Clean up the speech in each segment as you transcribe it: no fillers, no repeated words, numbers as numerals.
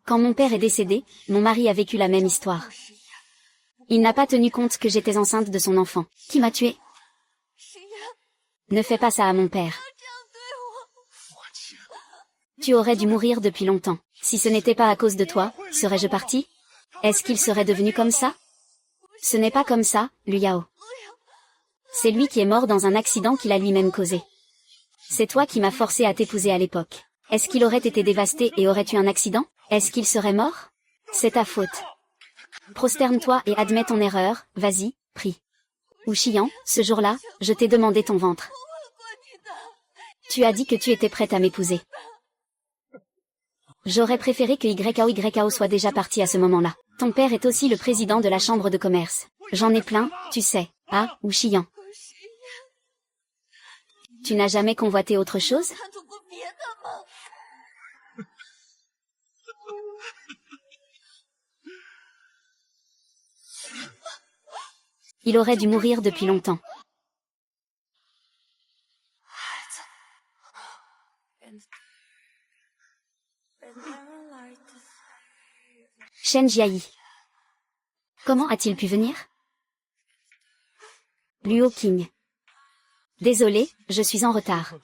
Quand mon père est décédé, mon mari a vécu la même histoire. Il n'a pas tenu compte que j'étais enceinte de son enfant. Qui m'a tuée? Ne fais pas ça à mon père. Tu aurais dû mourir depuis longtemps. Si ce n'était pas à cause de toi, serais-je partie? Est-ce qu'il serait devenu comme ça? Ce n'est pas comme ça, Liu Yao. C'est lui qui est mort dans un accident qu'il a lui-même causé. C'est toi qui m'as forcé à t'épouser à l'époque. Est-ce qu'il aurait été dévasté et aurait eu un accident? Est-ce qu'il serait mort? C'est ta faute. Prosterne-toi et admets ton erreur, vas-y, prie. Wu Xiyan, ce jour-là, je t'ai demandé ton ventre. Tu as dit que tu étais prête à m'épouser. J'aurais préféré que YAO soit déjà parti à ce moment-là. Ton père est aussi le président de la chambre de commerce. J'en ai plein, tu sais. Ah, Wu Xiyan. Tu n'as jamais convoité autre chose? Il aurait dû mourir depuis longtemps. Shen Jiayi. Comment a-t-il pu venir? Luo Qing. Désolé, je suis en retard.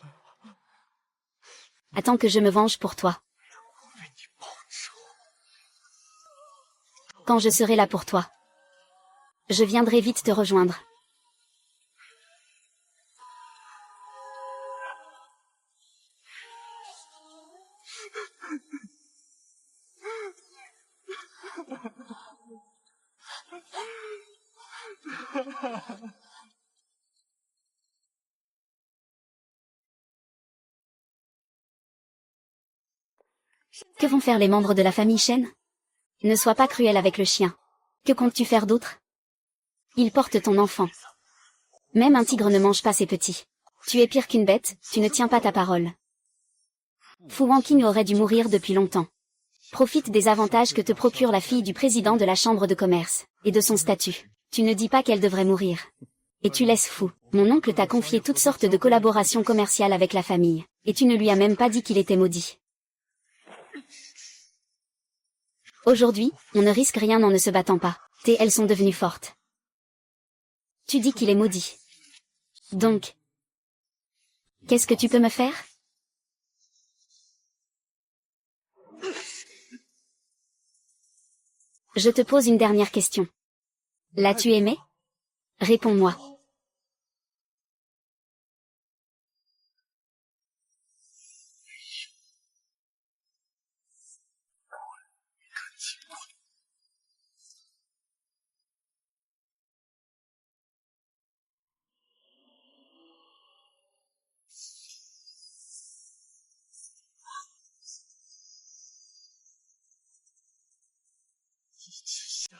Attends que je me venge pour toi. Quand je serai là pour toi. Je viendrai vite te rejoindre. Que vont faire les membres de la famille Shen? Ne sois pas cruel avec le chien. Que comptes-tu faire d'autre? Il porte ton enfant. Même un tigre ne mange pas ses petits. Tu es pire qu'une bête, tu ne tiens pas ta parole. Fu Wanqing aurait dû mourir depuis longtemps. Profite des avantages que te procure la fille du président de la chambre de commerce, et de son statut. Tu ne dis pas qu'elle devrait mourir. Et tu laisses Fu. Mon oncle t'a confié toutes sortes de collaborations commerciales avec la famille, et tu ne lui as même pas dit qu'il était maudit. Aujourd'hui, on ne risque rien en ne se battant pas. Elles sont devenues fortes. Tu dis qu'il est maudit. Donc, qu'est-ce que tu peux me faire? Je te pose une dernière question. L'as-tu aimé? Réponds-moi.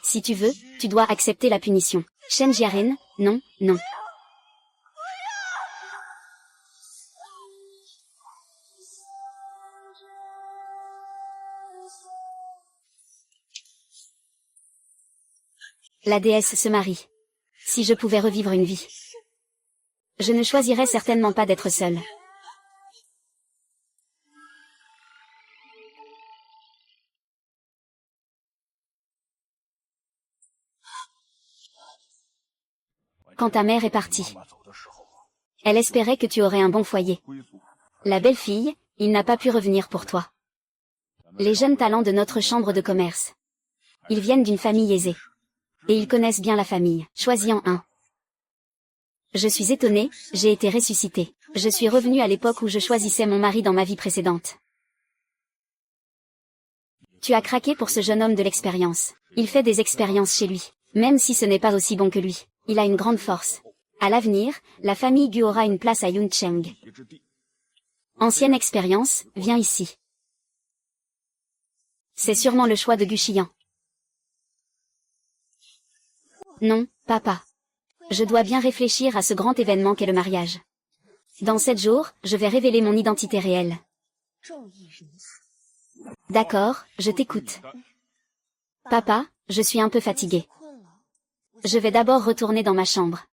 Si tu veux, tu dois accepter la punition. Shen Jiarin, non, non. La déesse se marie. Si je pouvais revivre une vie, je ne choisirais certainement pas d'être seule. Quand ta mère est partie, elle espérait que tu aurais un bon foyer. La belle-fille, il n'a pas pu revenir pour toi. Les jeunes talents de notre chambre de commerce. Ils viennent d'une famille aisée. Et ils connaissent bien la famille. Choisis-en un. Je suis étonnée, j'ai été ressuscitée. Je suis revenue à l'époque où je choisissais mon mari dans ma vie précédente. Tu as craqué pour ce jeune homme de l'expérience. Il fait des expériences chez lui. Même si ce n'est pas aussi bon que lui. Il a une grande force. À l'avenir, la famille Gu aura une place à Yuncheng. Ancienne expérience, viens ici. C'est sûrement le choix de Gu Xiyan. Non, papa. Je dois bien réfléchir à ce grand événement qu'est le mariage. Dans 7 jours, je vais révéler mon identité réelle. D'accord, je t'écoute. Papa, je suis un peu fatiguée. Je vais d'abord retourner dans ma chambre.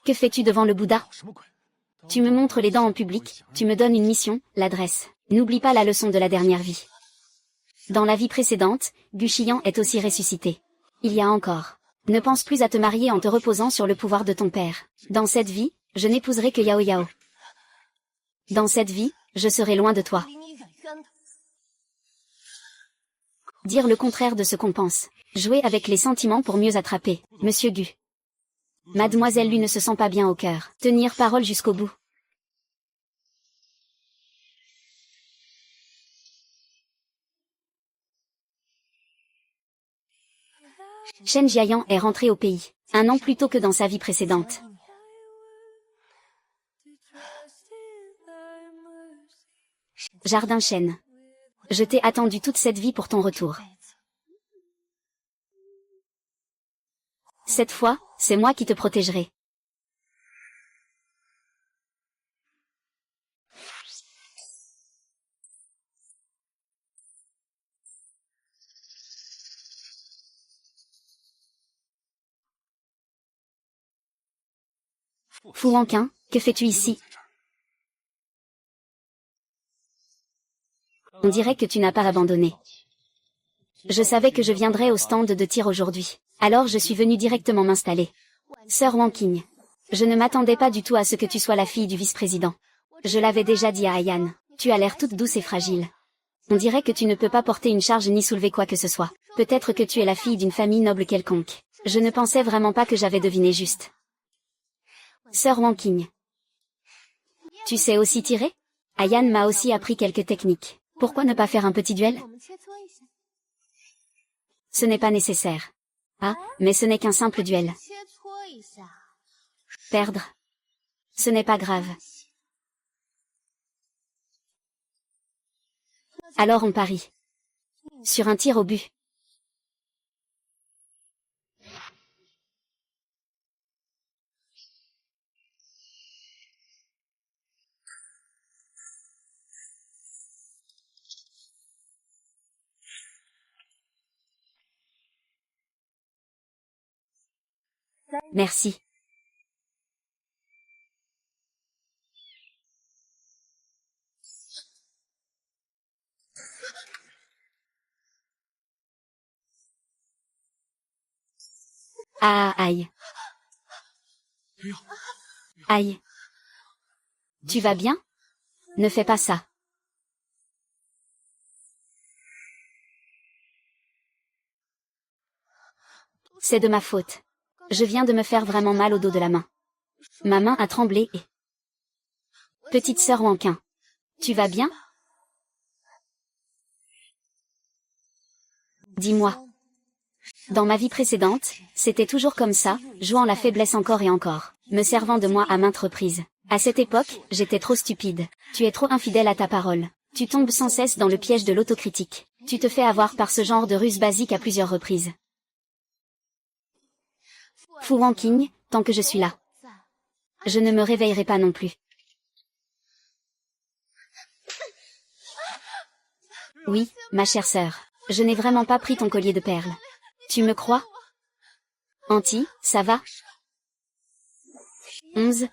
Que fais-tu devant le Bouddha? Tu me montres les dents en public, tu me donnes une mission, l'adresse. N'oublie pas la leçon de la dernière vie. Dans la vie précédente, Guxian est aussi ressuscité. Il y a encore. Ne pense plus à te marier en te reposant sur le pouvoir de ton père. Dans cette vie, je n'épouserai que Yao Yao. Dans cette vie, je serai loin de toi. Dire le contraire de ce qu'on pense. Jouer avec les sentiments pour mieux attraper. Monsieur Gu. Mademoiselle Lu ne se sent pas bien au cœur. Tenir parole jusqu'au bout. Shen Jiayan est rentré au pays, 1 an plus tôt que dans sa vie précédente. Jardin Shen. Je t'ai attendu toute cette vie pour ton retour. Cette fois, c'est moi qui te protégerai. Fu Wanqin, que fais-tu ici? On dirait que tu n'as pas abandonné. Je savais que je viendrais au stand de tir aujourd'hui. Alors je suis venu directement m'installer. Sœur Wanqing. Je ne m'attendais pas du tout à ce que tu sois la fille du vice-président. Je l'avais déjà dit à Ayan. Tu as l'air toute douce et fragile. On dirait que tu ne peux pas porter une charge ni soulever quoi que ce soit. Peut-être que tu es la fille d'une famille noble quelconque. Je ne pensais vraiment pas que j'avais deviné juste. Sœur Wanqing. Tu sais aussi tirer? Ayan m'a aussi appris quelques techniques. Pourquoi ne pas faire un petit duel? Ce n'est pas nécessaire. Ah, mais ce n'est qu'un simple duel. Perdre. Ce n'est pas grave. Alors on parie. Sur un tir au but. Merci. Ah, aïe. Aïe. Tu vas bien? Ne fais pas ça. C'est de ma faute. Je viens de me faire vraiment mal au dos de la main. Ma main a tremblé et... Petite sœur Wanqin. Tu vas bien? Dis-moi. Dans ma vie précédente, c'était toujours comme ça, jouant la faiblesse encore et encore, me servant de moi à maintes reprises. À cette époque, j'étais trop stupide. Tu es trop infidèle à ta parole. Tu tombes sans cesse dans le piège de l'autocritique. Tu te fais avoir par ce genre de ruse basique à plusieurs reprises. Fu Wanqing, tant que je suis là. Je ne me réveillerai pas non plus. Oui, ma chère sœur. Je n'ai vraiment pas pris ton collier de perles. Tu me crois? Anti, ça va? 11-1.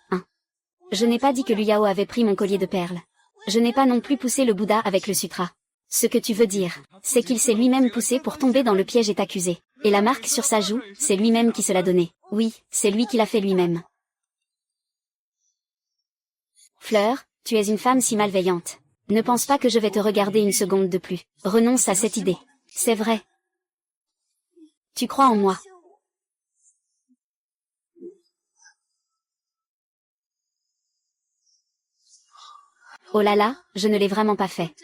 Je n'ai pas dit que Luyao avait pris mon collier de perles. Je n'ai pas non plus poussé le Bouddha avec le sutra. Ce que tu veux dire, c'est qu'il s'est lui-même poussé pour tomber dans le piège et t'accuser. Et la marque sur sa joue, c'est lui-même qui se l'a donnée. Oui, c'est lui qui l'a fait lui-même. Fleur, tu es une femme si malveillante. Ne pense pas que je vais te regarder une seconde de plus. Renonce à cette idée. C'est vrai. Tu crois en moi. Oh là là, je ne l'ai vraiment pas fait.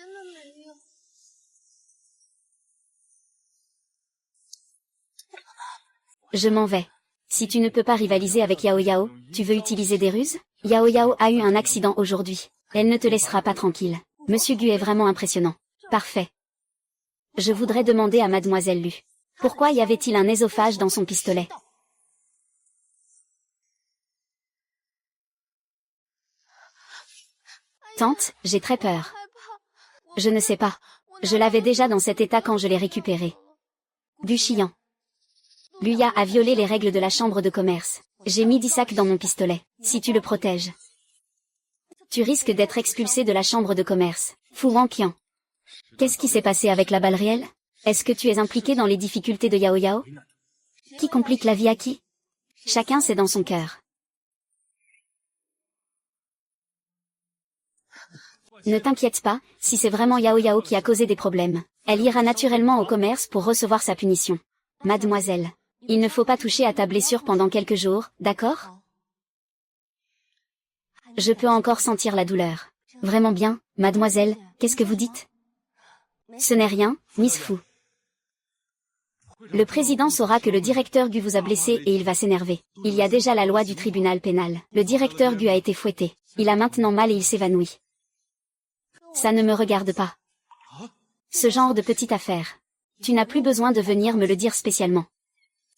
Je m'en vais. Si tu ne peux pas rivaliser avec Yao Yao, tu veux utiliser des ruses? Yao Yao a eu un accident aujourd'hui. Elle ne te laissera pas tranquille. Monsieur Gu est vraiment impressionnant. Parfait. Je voudrais demander à Mademoiselle Lu. Pourquoi y avait-il un œsophage dans son pistolet? Tante, j'ai très peur. Je ne sais pas. Je l'avais déjà dans cet état quand je l'ai récupéré. Guxian. Luya a violé les règles de la chambre de commerce. J'ai mis 10 sacs dans mon pistolet. Si tu le protèges, tu risques d'être expulsé de la chambre de commerce. Fu Wanqian. Qu'est-ce qui s'est passé avec la balle réelle? Est-ce que tu es impliqué dans les difficultés de Yao Yao? Qui complique la vie à qui? Chacun sait dans son cœur. Ne t'inquiète pas, si c'est vraiment Yao Yao qui a causé des problèmes, elle ira naturellement au commerce pour recevoir sa punition. Mademoiselle, il ne faut pas toucher à ta blessure pendant quelques jours, d'accord? Je peux encore sentir la douleur. Vraiment bien, mademoiselle, qu'est-ce que vous dites? Ce n'est rien, Miss Fu. Le président saura que le directeur Gu vous a blessé et il va s'énerver. Il y a déjà la loi du tribunal pénal. Le directeur Gu a été fouetté. Il a maintenant mal et il s'évanouit. Ça ne me regarde pas. Ce genre de petite affaire. Tu n'as plus besoin de venir me le dire spécialement.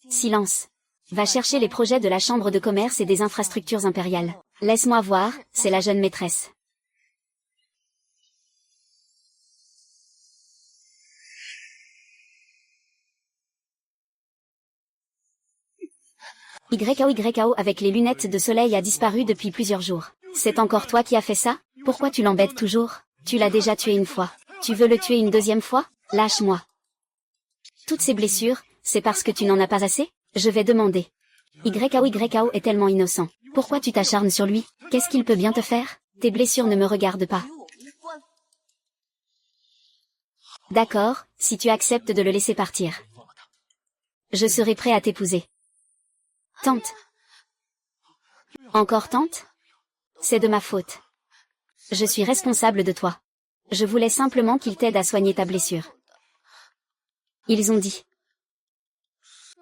Silence. Va chercher les projets de la Chambre de commerce et des infrastructures impériales. Laisse-moi voir, c'est la jeune maîtresse. YKO avec les lunettes de soleil a disparu depuis plusieurs jours. C'est encore toi qui as fait ça? Pourquoi tu l'embêtes toujours? Tu l'as déjà tué une fois. Tu veux le tuer une deuxième fois? Lâche-moi. Toutes ces blessures, c'est parce que tu n'en as pas assez? Je vais demander. YKO est tellement innocent. Pourquoi tu t'acharnes sur lui? Qu'est-ce qu'il peut bien te faire? Tes blessures ne me regardent pas. D'accord, si tu acceptes de le laisser partir. Je serai prêt à t'épouser. Tante. Encore tante? C'est de ma faute. Je suis responsable de toi. Je voulais simplement qu'il t'aide à soigner ta blessure. Ils ont dit.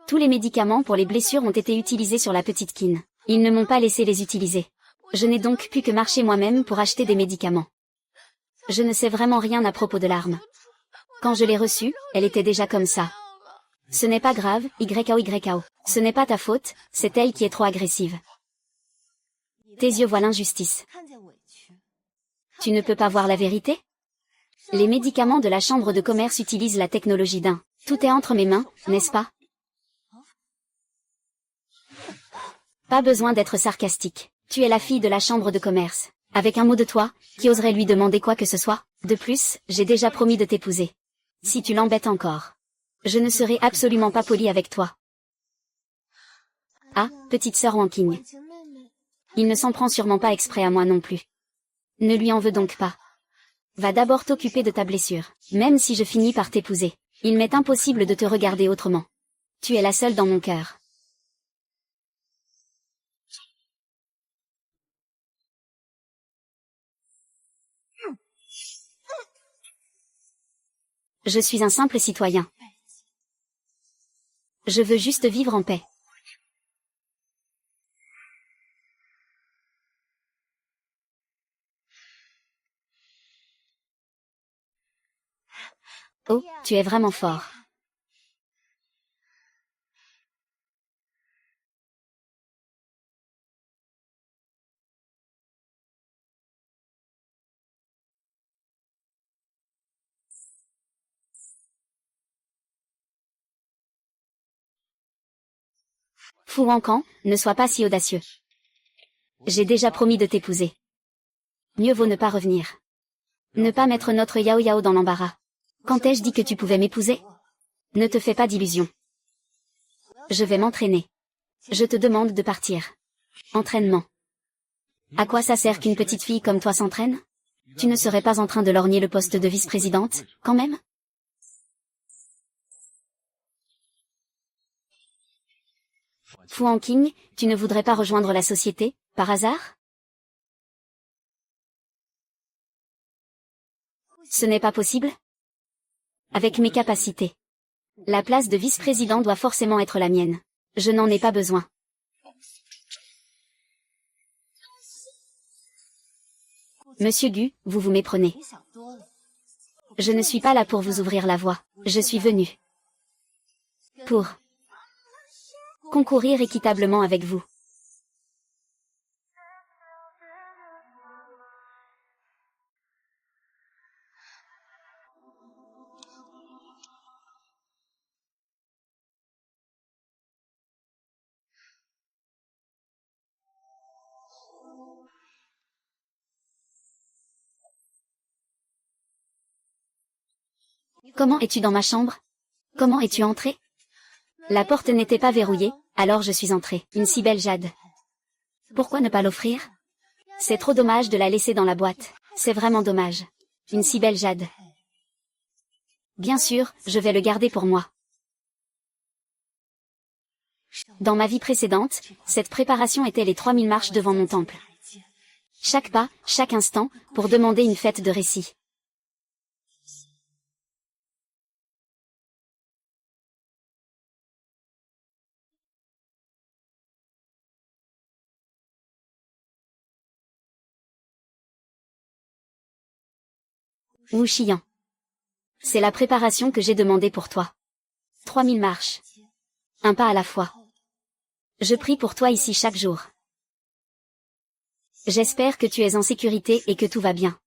Tous les médicaments pour les blessures ont été utilisés sur la petite Qin. Ils ne m'ont pas laissé les utiliser. Je n'ai donc pu que marcher moi-même pour acheter des médicaments. Je ne sais vraiment rien à propos de l'arme. Quand je l'ai reçue, elle était déjà comme ça. Ce n'est pas grave, YKO. Ce n'est pas ta faute, c'est elle qui est trop agressive. Tes yeux voient l'injustice. Tu ne peux pas voir la vérité? Les médicaments de la chambre de commerce utilisent la technologie d'un. Tout est entre mes mains, n'est-ce pas? Pas besoin d'être sarcastique. Tu es la fille de la chambre de commerce. Avec un mot de toi, qui oserait lui demander quoi que ce soit? De plus, j'ai déjà promis de t'épouser. Si tu l'embêtes encore, je ne serai absolument pas poli avec toi. Ah, petite sœur Wanqing. Il ne s'en prend sûrement pas exprès à moi non plus. Ne lui en veux donc pas. Va d'abord t'occuper de ta blessure, même si je finis par t'épouser. Il m'est impossible de te regarder autrement. Tu es la seule dans mon cœur. Je suis un simple citoyen. Je veux juste vivre en paix. Oh, tu es vraiment fort. Fu Wanqian, ne sois pas si audacieux. J'ai déjà promis de t'épouser. Mieux vaut ne pas revenir. Ne pas mettre notre Yao Yao dans l'embarras. Quand ai-je dit que tu pouvais m'épouser? Ne te fais pas d'illusions. Je vais m'entraîner. Je te demande de partir. Entraînement. À quoi ça sert qu'une petite fille comme toi s'entraîne? Tu ne serais pas en train de lorgner le poste de vice-présidente, quand même? Fu Wanqing, tu ne voudrais pas rejoindre la société, par hasard? Ce n'est pas possible? Avec mes capacités. La place de vice-président doit forcément être la mienne. Je n'en ai pas besoin. Monsieur Gu, vous vous méprenez. Je ne suis pas là pour vous ouvrir la voie. Je suis venu pour concourir équitablement avec vous. Comment es-tu dans ma chambre? Comment es-tu entré? La porte n'était pas verrouillée, alors je suis entrée. Une si belle jade. Pourquoi ne pas l'offrir? C'est trop dommage de la laisser dans la boîte. C'est vraiment dommage. Une si belle jade. Bien sûr, je vais le garder pour moi. Dans ma vie précédente, cette préparation était les 3000 marches devant mon temple. Chaque pas, chaque instant, pour demander une fête de récit. Wu Xiyan. C'est la préparation que j'ai demandée pour toi. 3000 marches. Un pas à la fois. Je prie pour toi ici chaque jour. J'espère que tu es en sécurité et que tout va bien.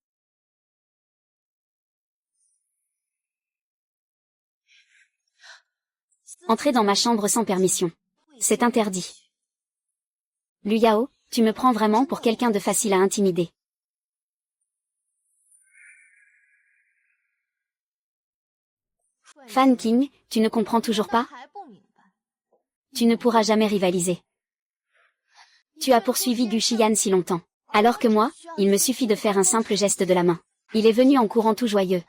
Entrez dans ma chambre sans permission. C'est interdit. Liu Yao, tu me prends vraiment pour quelqu'un de facile à intimider. Fan King, tu ne comprends toujours pas? Tu ne pourras jamais rivaliser. Tu as poursuivi Gu Xiyan si longtemps. Alors que moi, il me suffit de faire un simple geste de la main. Il est venu en courant tout joyeux.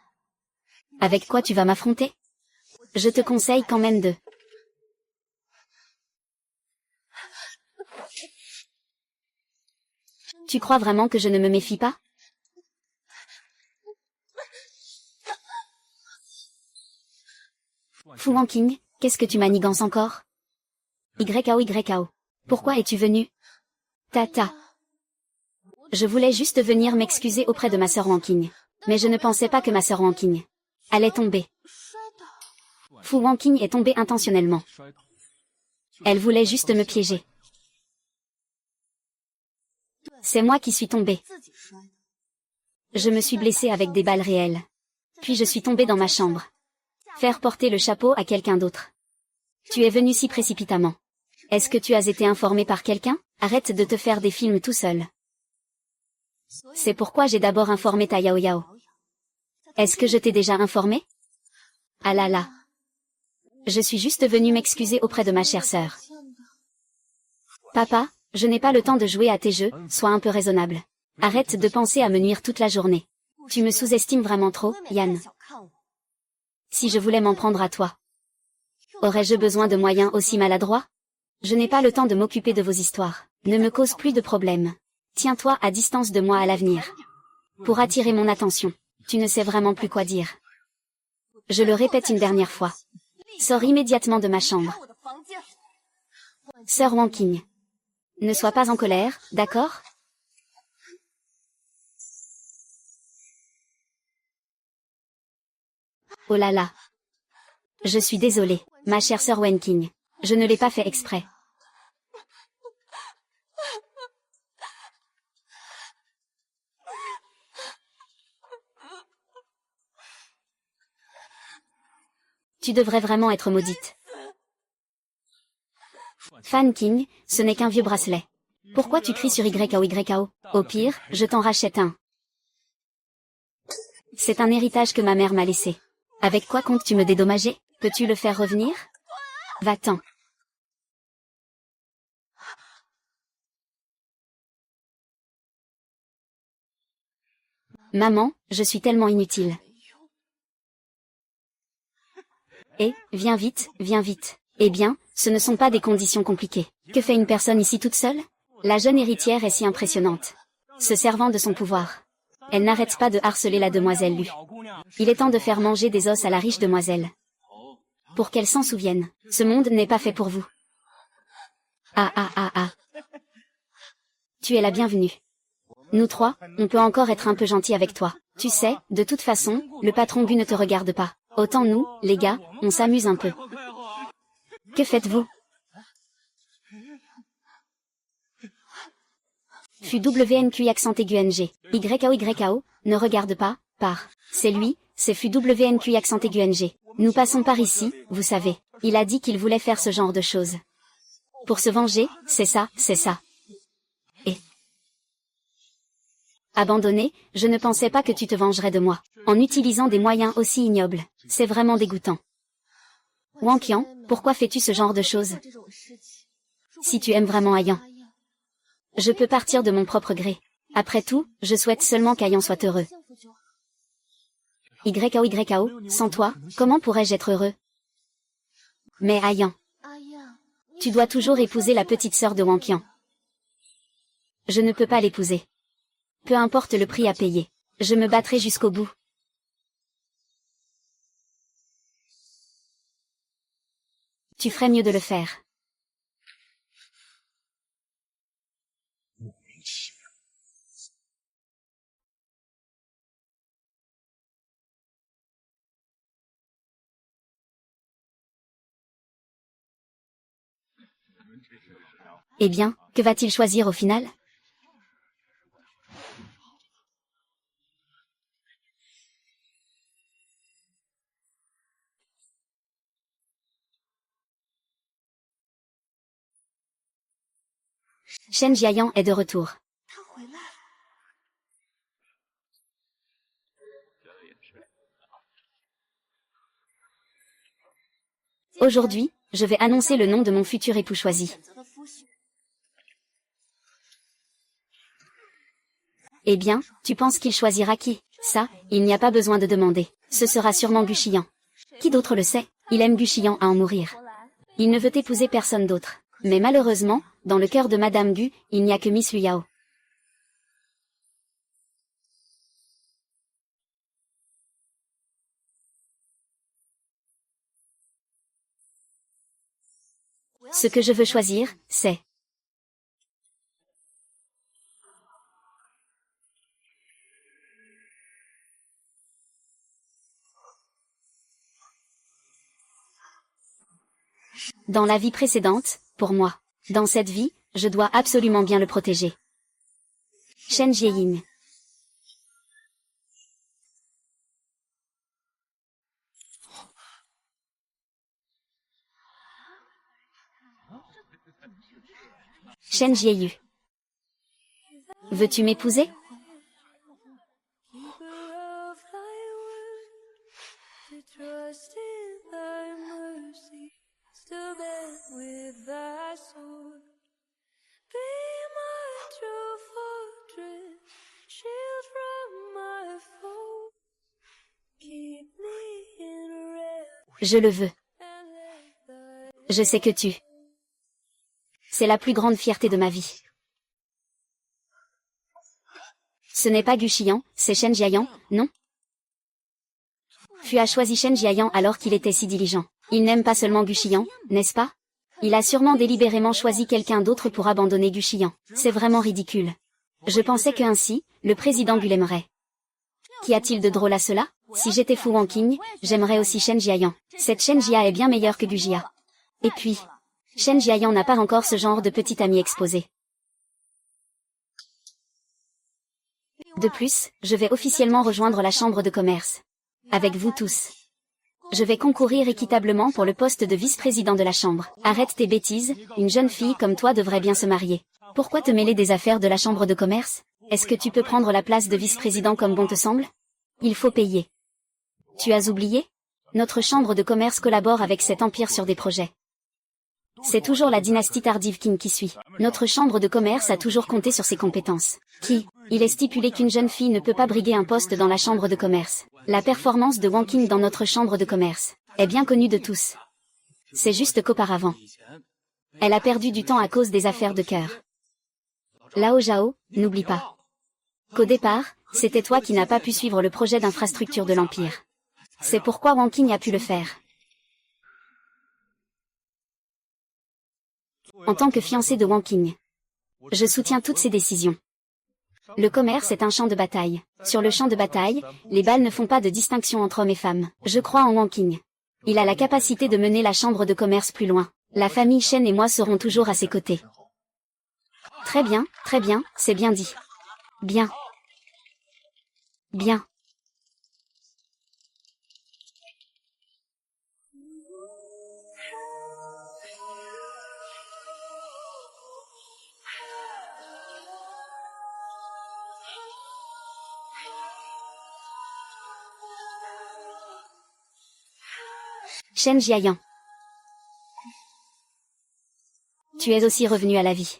Avec quoi tu vas m'affronter? Je te conseille quand même de... Tu crois vraiment que je ne me méfie pas? Fu Wanqing, qu'est-ce que tu manigances encore? YKO. Pourquoi es-tu venu? Tata. Je voulais juste venir m'excuser auprès de ma sœur Wanqing. Mais je ne pensais pas que ma sœur Wanqing allait tomber. Fu Wanqing est tombée intentionnellement. Elle voulait juste me piéger. C'est moi qui suis tombée. Je me suis blessée avec des balles réelles. Puis je suis tombée dans ma chambre. Faire porter le chapeau à quelqu'un d'autre. Tu es venu si précipitamment. Est-ce que tu as été informé par quelqu'un? Arrête de te faire des films tout seul. C'est pourquoi j'ai d'abord informé ta Yao Yao. Est-ce que je t'ai déjà informé? Ah là là. Je suis juste venue m'excuser auprès de ma chère sœur. Papa, je n'ai pas le temps de jouer à tes jeux, sois un peu raisonnable. Arrête de penser à me nuire toute la journée. Tu me sous-estimes vraiment trop, Yan. Si je voulais m'en prendre à toi, aurais-je besoin de moyens aussi maladroits? Je n'ai pas le temps de m'occuper de vos histoires. Ne me cause plus de problèmes. Tiens-toi à distance de moi à l'avenir. Pour attirer mon attention, tu ne sais vraiment plus quoi dire. Je le répète une dernière fois. Sors immédiatement de ma chambre. Sœur Wanqing. Ne sois pas en colère, d'accord? Oh là là. Je suis désolée, ma chère sœur Wanqing. Je ne l'ai pas fait exprès. Tu devrais vraiment être maudite. Fan King, ce n'est qu'un vieux bracelet. Pourquoi tu cries sur YKO? Au pire, je t'en rachète un. C'est un héritage que ma mère m'a laissé. Avec quoi comptes-tu me dédommager? Peux-tu le faire revenir? Va-t'en. Maman, je suis tellement inutile. Viens vite, viens vite. Eh bien, ce ne sont pas des conditions compliquées. Que fait une personne ici toute seule? La jeune héritière est si impressionnante. Se servant de son pouvoir. Elle n'arrête pas de harceler la demoiselle Lu. Il est temps de faire manger des os à la riche demoiselle. Pour qu'elle s'en souvienne, ce monde n'est pas fait pour vous. Ah. Tu es la bienvenue. Nous trois, on peut encore être un peu gentil avec toi. Tu sais, de toute façon, le patron Bu ne te regarde pas. Autant nous, les gars, on s'amuse un peu. Que faites-vous? Fut WNQ accent aigu NG. YKO, ne regarde pas, par. C'est lui, c'est fut WNQ accent aigu NG. Nous passons par ici, vous savez. Il a dit qu'il voulait faire ce genre de choses. Pour se venger, c'est ça. Abandonné, je ne pensais pas que tu te vengerais de moi, en utilisant des moyens aussi ignobles. C'est vraiment dégoûtant. Wang Qian, pourquoi fais-tu ce genre de choses? Si tu aimes vraiment Ayan, je peux partir de mon propre gré. Après tout, je souhaite seulement qu'Ayan soit heureux. YKO, sans toi, comment pourrais-je être heureux? Mais Ayan, tu dois toujours épouser la petite sœur de Wang Qian. Je ne peux pas l'épouser. Peu importe le prix à payer. Je me battrai jusqu'au bout. Tu ferais mieux de le faire. Eh bien, que va-t-il choisir au final? Shen Jiayan est de retour. Aujourd'hui, je vais annoncer le nom de mon futur époux choisi. Eh bien, tu penses qu'il choisira qui? Ça, il n'y a pas besoin de demander. Ce sera sûrement Gu Xiyan. Qui d'autre le sait? Il aime Gu Xiyan à en mourir. Il ne veut épouser personne d'autre. Mais malheureusement, dans le cœur de Madame Gu, il n'y a que Miss Liu Yao. Ce que je veux choisir, c'est... Dans la vie précédente, pour moi. Dans cette vie, je dois absolument bien le protéger. Shen Jieyin. Shen Jieyu. Veux-tu m'épouser? Je le veux. Je sais que tu... C'est la plus grande fierté de ma vie. Ce n'est pas Gu Xiyan, c'est Shen Jiayan, non? Tu as choisi Shen Jiayan alors qu'il était si diligent. Il n'aime pas seulement Gu Xiyan, n'est-ce pas? Il a sûrement délibérément choisi quelqu'un d'autre pour abandonner Gu Xiyan. C'est vraiment ridicule. Je pensais que ainsi, le président Gu l'aimerait. Qu'y a-t-il de drôle à cela? Si j'étais Fu Wanqing, j'aimerais aussi Shen Jiayan. Cette Shen Jia est bien meilleure que Gu Jia. Et puis, Shen Jiayan n'a pas encore ce genre de petit ami exposé. De plus, je vais officiellement rejoindre la chambre de commerce. Avec vous tous. Je vais concourir équitablement pour le poste de vice-président de la chambre. Arrête tes bêtises, une jeune fille comme toi devrait bien se marier. Pourquoi te mêler des affaires de la chambre de commerce? Est-ce que tu peux prendre la place de vice-président comme bon te semble? Il faut payer. Tu as oublié? Notre chambre de commerce collabore avec cet empire sur des projets. C'est toujours la dynastie tardive Qing qui suit. Notre chambre de commerce a toujours compté sur ses compétences. Il est stipulé qu'une jeune fille ne peut pas briguer un poste dans la chambre de commerce. La performance de Wang Qing dans notre chambre de commerce est bien connue de tous. C'est juste qu'auparavant, elle a perdu du temps à cause des affaires de cœur. Lao Zhao, n'oublie pas qu'au départ, c'était toi qui n'as pas pu suivre le projet d'infrastructure de l'Empire. C'est pourquoi Wang Qing a pu le faire. En tant que fiancé de Wang Qing, je soutiens toutes ses décisions. Le commerce est un champ de bataille. Sur le champ de bataille, les balles ne font pas de distinction entre hommes et femmes. Je crois en Wang Qing. Il a la capacité de mener la chambre de commerce plus loin. La famille Shen et moi serons toujours à ses côtés. Très bien, c'est bien dit. Bien. Bien. Shen Jiayan. Tu es aussi revenu à la vie.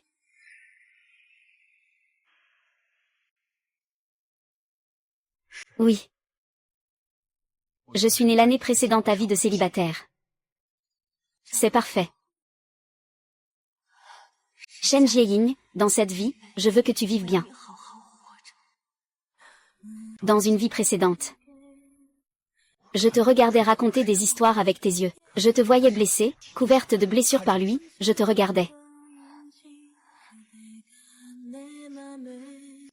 Oui. Je suis né l'année précédente à vie de célibataire. C'est parfait. Shen Jieying, dans cette vie, je veux que tu vives bien. Dans une vie précédente. Je te regardais raconter des histoires avec tes yeux. Je te voyais blessée, couverte de blessures par lui, je te regardais.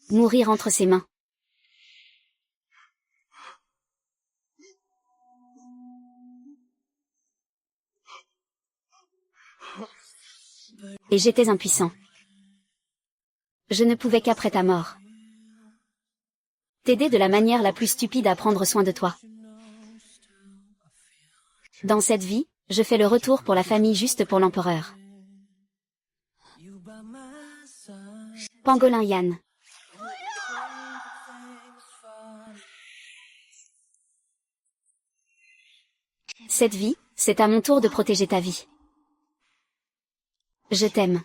Mourir entre ses mains. Et j'étais impuissant. Je ne pouvais qu'après ta mort t'aider de la manière la plus stupide à prendre soin de toi. Dans cette vie, je fais le retour pour la famille juste pour l'empereur. Pangolin Yan. Cette vie, c'est à mon tour de protéger ta vie. Je t'aime.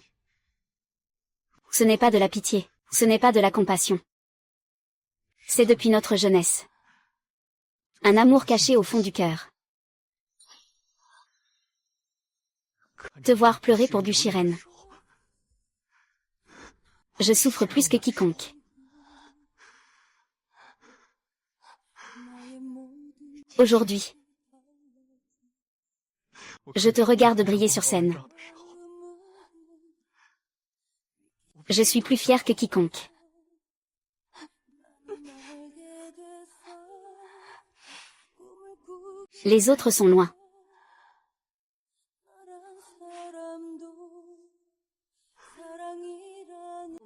Ce n'est pas de la pitié, ce n'est pas de la compassion. C'est depuis notre jeunesse. Un amour caché au fond du cœur. Te voir pleurer pour Guchiren. Je souffre plus que quiconque. Aujourd'hui, je te regarde briller sur scène. Je suis plus fière que quiconque. Les autres sont loin.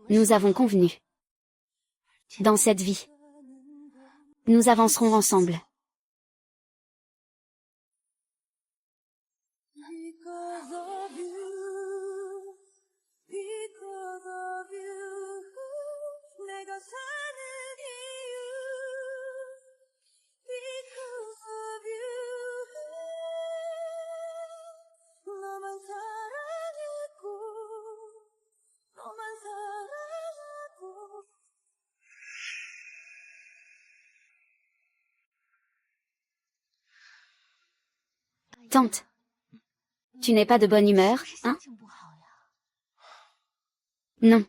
Nous avons convenu. Dans cette vie, nous avancerons ensemble. Tante, tu n'es pas de bonne humeur, hein? Non.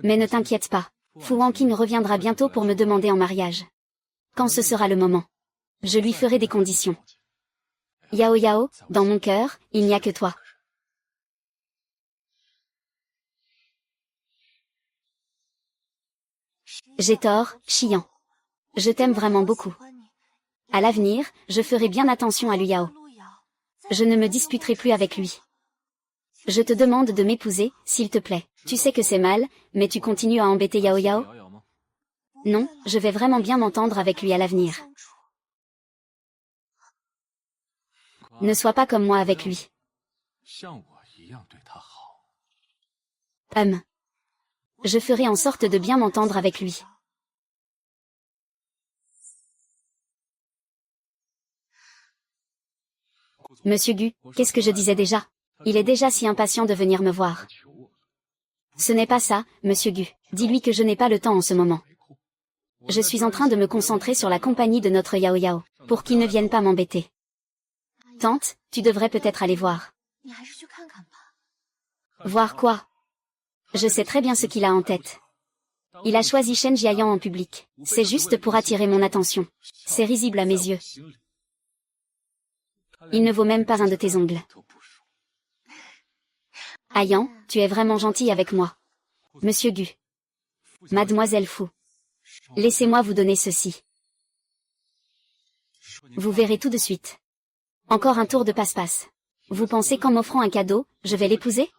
Mais ne t'inquiète pas, Fu Wanqing reviendra bientôt pour me demander en mariage. Quand ce sera le moment, je lui ferai des conditions. Yao Yao, dans mon cœur, il n'y a que toi. J'ai tort, Xian. Je t'aime vraiment beaucoup. À l'avenir, je ferai bien attention à Liu Yao. Je ne me disputerai plus avec lui. Je te demande de m'épouser, s'il te plaît. Tu sais que c'est mal, mais tu continues à embêter Yao Yao? Non, je vais vraiment bien m'entendre avec lui à l'avenir. Ne sois pas comme moi avec lui. Je ferai en sorte de bien m'entendre avec lui. Monsieur Gu, qu'est-ce que je disais déjà? Il est déjà si impatient de venir me voir. Ce n'est pas ça, Monsieur Gu. Dis-lui que je n'ai pas le temps en ce moment. Je suis en train de me concentrer sur la compagnie de notre Yao Yao, pour qu'il ne vienne pas m'embêter. Tante, tu devrais peut-être aller voir. Voir quoi? Je sais très bien ce qu'il a en tête. Il a choisi Shen Jiayan en public. C'est juste pour attirer mon attention. C'est risible à mes yeux. Il ne vaut même pas un de tes ongles. Ayan, tu es vraiment gentil avec moi. Monsieur Gu. Mademoiselle Fu. Laissez-moi vous donner ceci. Vous verrez tout de suite. Encore un tour de passe-passe. Vous pensez qu'en m'offrant un cadeau, je vais l'épouser?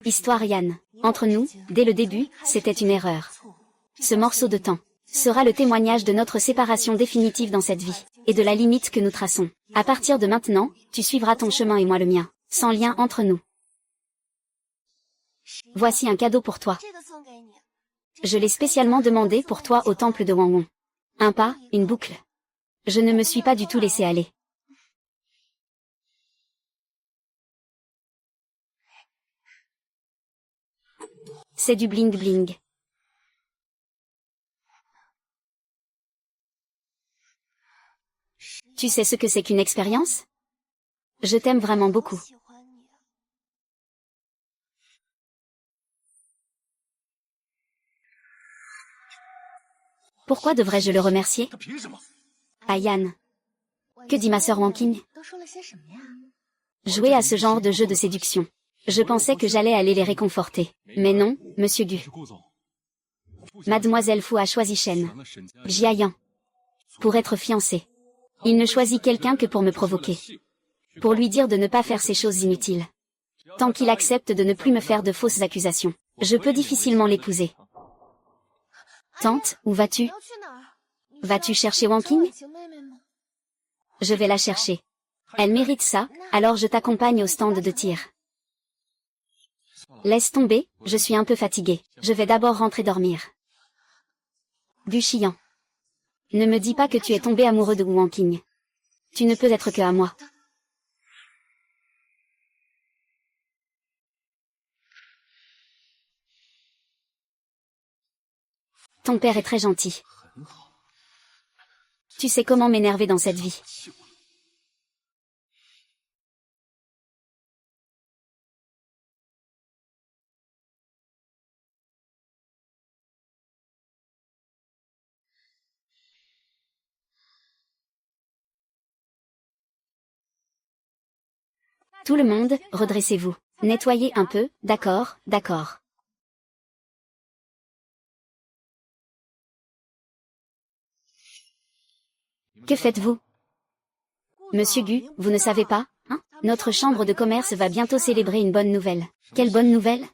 Histoire Yan. Entre nous, dès le début, c'était une erreur. Ce morceau de temps sera le témoignage de notre séparation définitive dans cette vie, et de la limite que nous traçons. À partir de maintenant, tu suivras ton chemin et moi le mien, sans lien entre nous. Voici un cadeau pour toi. Je l'ai spécialement demandé pour toi au temple de Wangwon. Un pas, une boucle. Je ne me suis pas du tout laissé aller. C'est du bling bling. Tu sais ce que c'est qu'une expérience? Je t'aime vraiment beaucoup. Pourquoi devrais-je le remercier? Ah Yan. Que dit ma sœur Wanking? Jouer à ce genre de jeu de séduction. Je pensais que j'allais aller les réconforter. Mais non, monsieur Gu. Mademoiselle Fu a choisi Shen Jiayan pour être fiancée. Il ne choisit quelqu'un que pour me provoquer. Pour lui dire de ne pas faire ces choses inutiles. Tant qu'il accepte de ne plus me faire de fausses accusations, je peux difficilement l'épouser. Tante, où vas-tu? Vas-tu chercher Wanking? Je vais la chercher. Elle mérite ça, alors je t'accompagne au stand de tir. Laisse tomber, je suis un peu fatiguée. Je vais d'abord rentrer dormir. Du chiant. Ne me dis pas que tu es tombé amoureux de Wu Wanking. Tu ne peux être que à moi. Ton père est très gentil. Tu sais comment m'énerver dans cette vie. Tout le monde, redressez-vous. Nettoyez un peu, d'accord, d'accord. Que faites-vous? Monsieur Gu, vous ne savez pas, hein? Notre chambre de commerce va bientôt célébrer une bonne nouvelle. Quelle bonne nouvelle?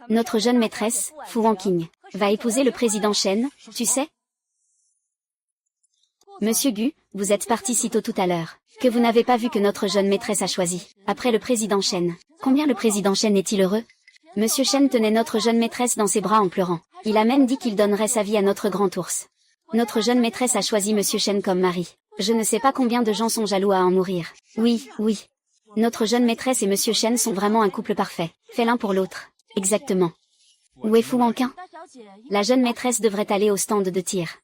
Notre jeune maîtresse, Fu Wanking, va épouser le président Shen, tu sais? Monsieur Gu, vous êtes parti si tôt tout à l'heure, que vous n'avez pas vu que notre jeune maîtresse a choisi, après le président Shen. Combien le président Shen est-il heureux? Monsieur Shen tenait notre jeune maîtresse dans ses bras en pleurant. Il a même dit qu'il donnerait sa vie à notre grand ours. Notre jeune maîtresse a choisi Monsieur Shen comme mari. Je ne sais pas combien de gens sont jaloux à en mourir. Oui, oui. Notre jeune maîtresse et Monsieur Shen sont vraiment un couple parfait, fait l'un pour l'autre. Exactement. Où est Fu Wanking? La jeune maîtresse devrait aller au stand de tir.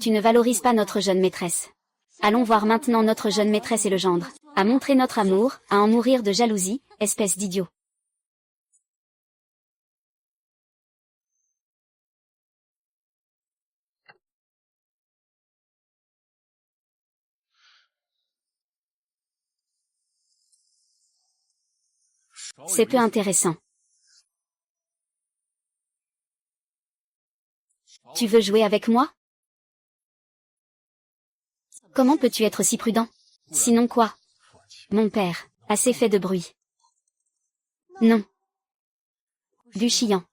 Tu ne valorises pas notre jeune maîtresse. Allons voir maintenant notre jeune maîtresse et le gendre. À montrer notre amour, à en mourir de jalousie, espèce d'idiot. C'est peu intéressant. Tu veux jouer avec moi? Comment peux-tu être si prudent? Sinon quoi? Mon père, assez fait de bruit. Non. Du chiant.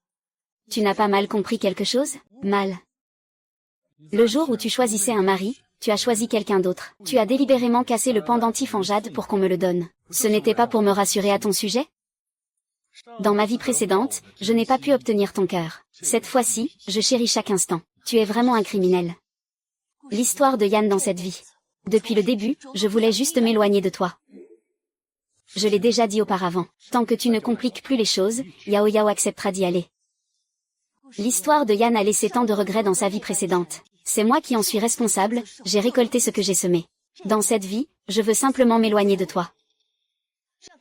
Tu n'as pas mal compris quelque chose? Mal. Le jour où tu choisissais un mari, tu as choisi quelqu'un d'autre. Tu as délibérément cassé le pendentif en jade pour qu'on me le donne. Ce n'était pas pour me rassurer à ton sujet? Dans ma vie précédente, je n'ai pas pu obtenir ton cœur. Cette fois-ci, je chéris chaque instant. Tu es vraiment un criminel. L'histoire de Yan dans cette vie. Depuis le début, je voulais juste m'éloigner de toi. Je l'ai déjà dit auparavant. Tant que tu ne compliques plus les choses, Yao Yao acceptera d'y aller. L'histoire de Yan a laissé tant de regrets dans sa vie précédente. C'est moi qui en suis responsable, j'ai récolté ce que j'ai semé. Dans cette vie, je veux simplement m'éloigner de toi.